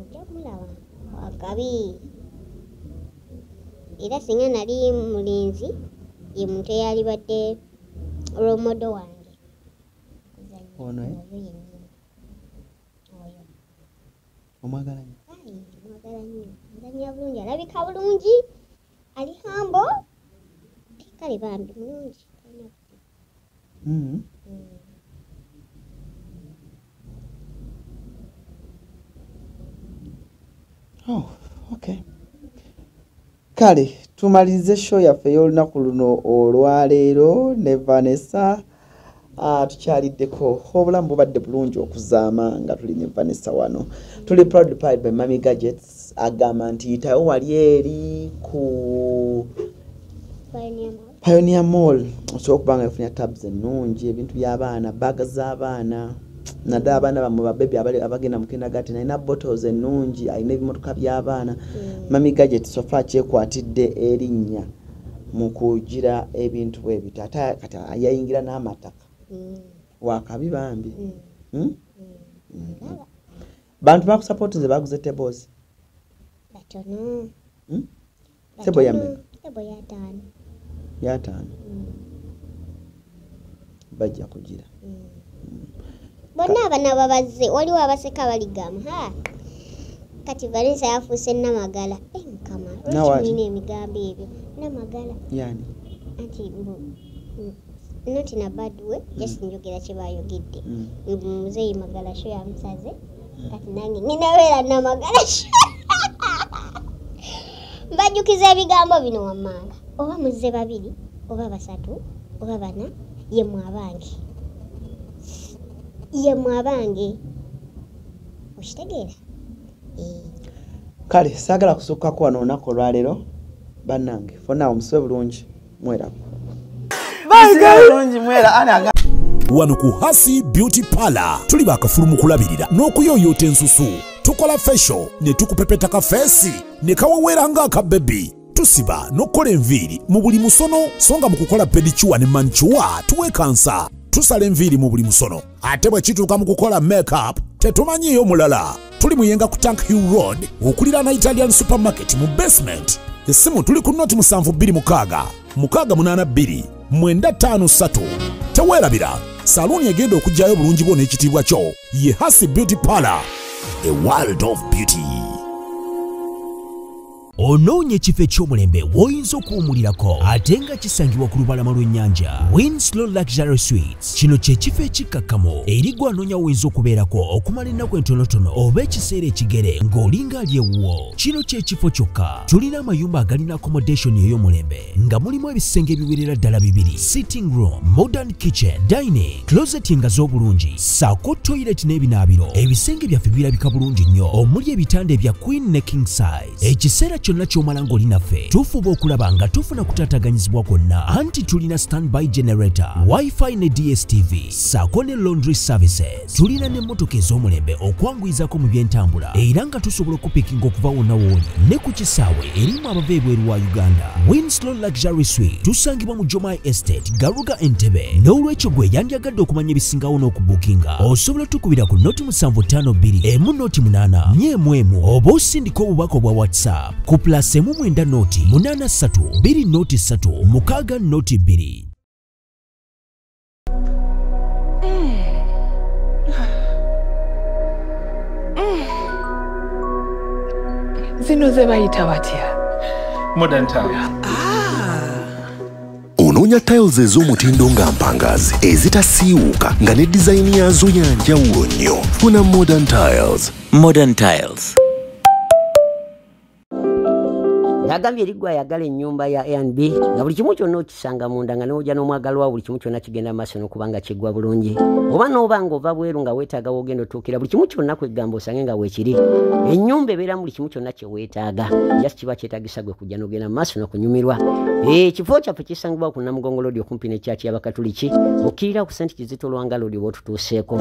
ojja kumulaba wakabi era singa nali mulinzi ye muntu eyali badde romodo wange ono omwagala nnyo nzanya bulungi alabika bulungi ali hambo kale bambi mulungi okay kale tumalize show yaffe y'olunaku luno olwaleero ne Vanessa tukyaliddeko obulamu bubadde bulungi okuzaama nga tuli ne Vanessa wano tuli proud pied by Mami Gadgets agamba nti yitawo wali eri ku Pioneer Mall osobola okuba nga yafunira tabs ennungi ebintu by'abaana baga z'abaana naddala abaana bamwe babebi abagenda mu kindergarten alina bottles ennungi alina ebimotoka by'abaana Mami Gadgets sofa kyekwatidde erinnya mu kugira ebintu bwe bito ate kati yayingira n'amataka wakabi bambi bantu bakusapootinze baguze tables batono tebo yammeka ya 5 bajja kugira bonna abana babazze waliwo abaseka baligamba kati Vanessa yafuuse namagala mukama lwaki emigambo ebyo namagala yani anti not in a bad way just njogera kye bayogedde muzeeyi magala sho yamusaze kati nange ninabeera namagala mbajjukiza ebigambo bino wammanga oba muzze babiri oba basatu oba bana ye mwabange okitegeera kale saagala kusukkako wano olunaku olwaleero bannange fonna omusibe bulungi mwera wano ku Hasi Beauty Parlor tuli bakafulu mu kulabirira n'okuyooyoota ensusu tukola facial ne tukupepeta ka feesi ne kaweweera ng'aka bebi tusiba n'okkola enviiri mu buli musono so nga mu kukola pedicure ne manicure tuwekansa tusala enviiri mu buli musono ate bwe kituuka mu kukola makeup tetumanyiiyo mulala. Tuli muyenga ku Tank Hill Road okuliraana Italian Supermarket mu basement. Essimu tuli ku noti 72 682 953. Teweerabira, saluuni egenda okujjayo bulungi bwo n'ekitiibwa kyo ye Hasi Beauty Parlor, a world of beauty. Onoonye ekifo eky'omulembe w'oyinza okuwummulirako ate nga kisangibwa ku lubalama lw'ennyanja. Winslow Luxury Suites. Kino kye kifo ekikkakkamu eri gwe anoonya w'oyinza okubeerako okumala ennaku entonotono oba ekiseera ekigere ng'olinga ali ewuwo. Kino kye kifo kyokka. Tulina amayumba agalina accommodation ey'omulembe nga mulimu ebisenge ebiwerera ddala 2, sitting room, modern kitchen, dining, closet engazi obulungi, ssaako toilet n'ebinaabiro. Ebisenge byaffe birabika bulungi nnyo omuli ebitanda ebya queen ne king size. Ekiseera kyonna ky'omala ng'oli naffe tufuba okulaba nga tufuna kutaataganyizibwa kwonna anti tulina standby generator, wifi ne DSTV ssaako ne laundry services. Tulina n'emmotoka ez'omulembe okwanguyizako mu by'entambula era nga tusobola okupikinga okuva wonna w'oli ne ku kisaawe erimu abava ebweru wa Uganda. Winslow Luxury Suite tusangibwa mu Jomai Estate, Garuga, Entebbe. N'olwekyo gwe yandyagadde okumanya ebisingawo n'okubuukinga osobola tukubira ku noti 752 emu noti 8 1 oba osindika obubaka obwa WhatsApp ku +9 noti 83 2 noti 3 6 noti 2. Zino ze bayita batya? Modern Tiles. Onoonya tiles ez'omutindo nga mpangazi ezitasiiwuuka nga ne design yazo ya njawulo nnyo. Funa Modern Tiles. Modern Tiles. Yagambye erigwa ayagala ennyumba ya A&B nga buli kimu kyonna okisanga munda nga n'ojja n'omwagalwa buli kimu kyonna kigenda maaso n'okubanga kiggwa bulungi. Oba n'oba ng'ova bweru nga weetaaga w'ogenda otuukira buli kimu kyonna kwegamba osange nga weekiri. Ennyumba ebeeramu buli kimu kyonna kye weetaaga. Just kiba kyetaagisa gwe kujja n'ogenda maaso n'okunyumirwa. Ekifo kyaffe kisangibwa ku Namugongo Road okumpi n'ekyaaki y'Abakatuliki okkirira ku St. Kizito Lwanga Road oba otutuuseeko.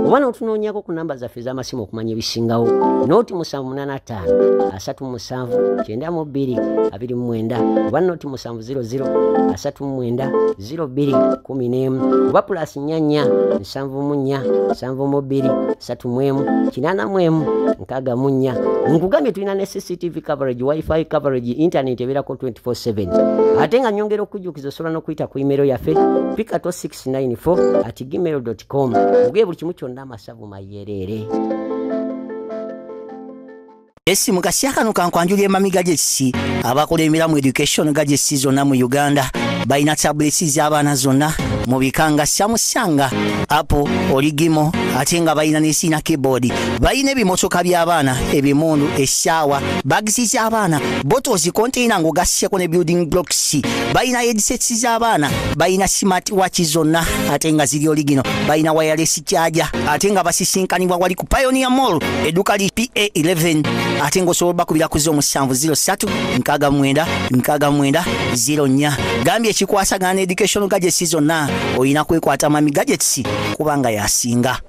Oba n'otunoonyako ku namba zaffe ez'amasimu okumanya ebisingawo. Nooti 785 37 92 29 oba noti 700 39 02 11 oba plus nyanya 74 72 31 81 64. Nkugambye tulina ne CCTV coverage, wifi coverage, internet ebeerako 24/7. Ate nga nyongera okujjukiza osobola n'okuyita ku email yaffe pikato694@gmail.com. Ogeye buli kimu kyonna amasavu mayereere. Essimu kasya kano kankwanjulira emamiga gy'ekisi abakola emiramu education gadgets zonna mu Uganda balina tablets z'abaana zonna mu bikanga Samsung, Apple, Origimo ate nga balina n'esina keyboard. Balina ebimotoka by'abaana, ebimundu, essaawa, bags z'abaana, bottles, container ng'ogasseko ne building blocks. Balina headsets z'abaana, balina smart watch zonna ate nga ziri Origino. Balina wireless charger ate nga basisinkanibwa wali ku Pioneer Mall edduka li PA11 ate ng'osobola bakubira ku 0703 69 69 04. Gambye ekikwasagana ne education gadgets zonna oyina kwekwata Mami Gadgets kubanga yasinga.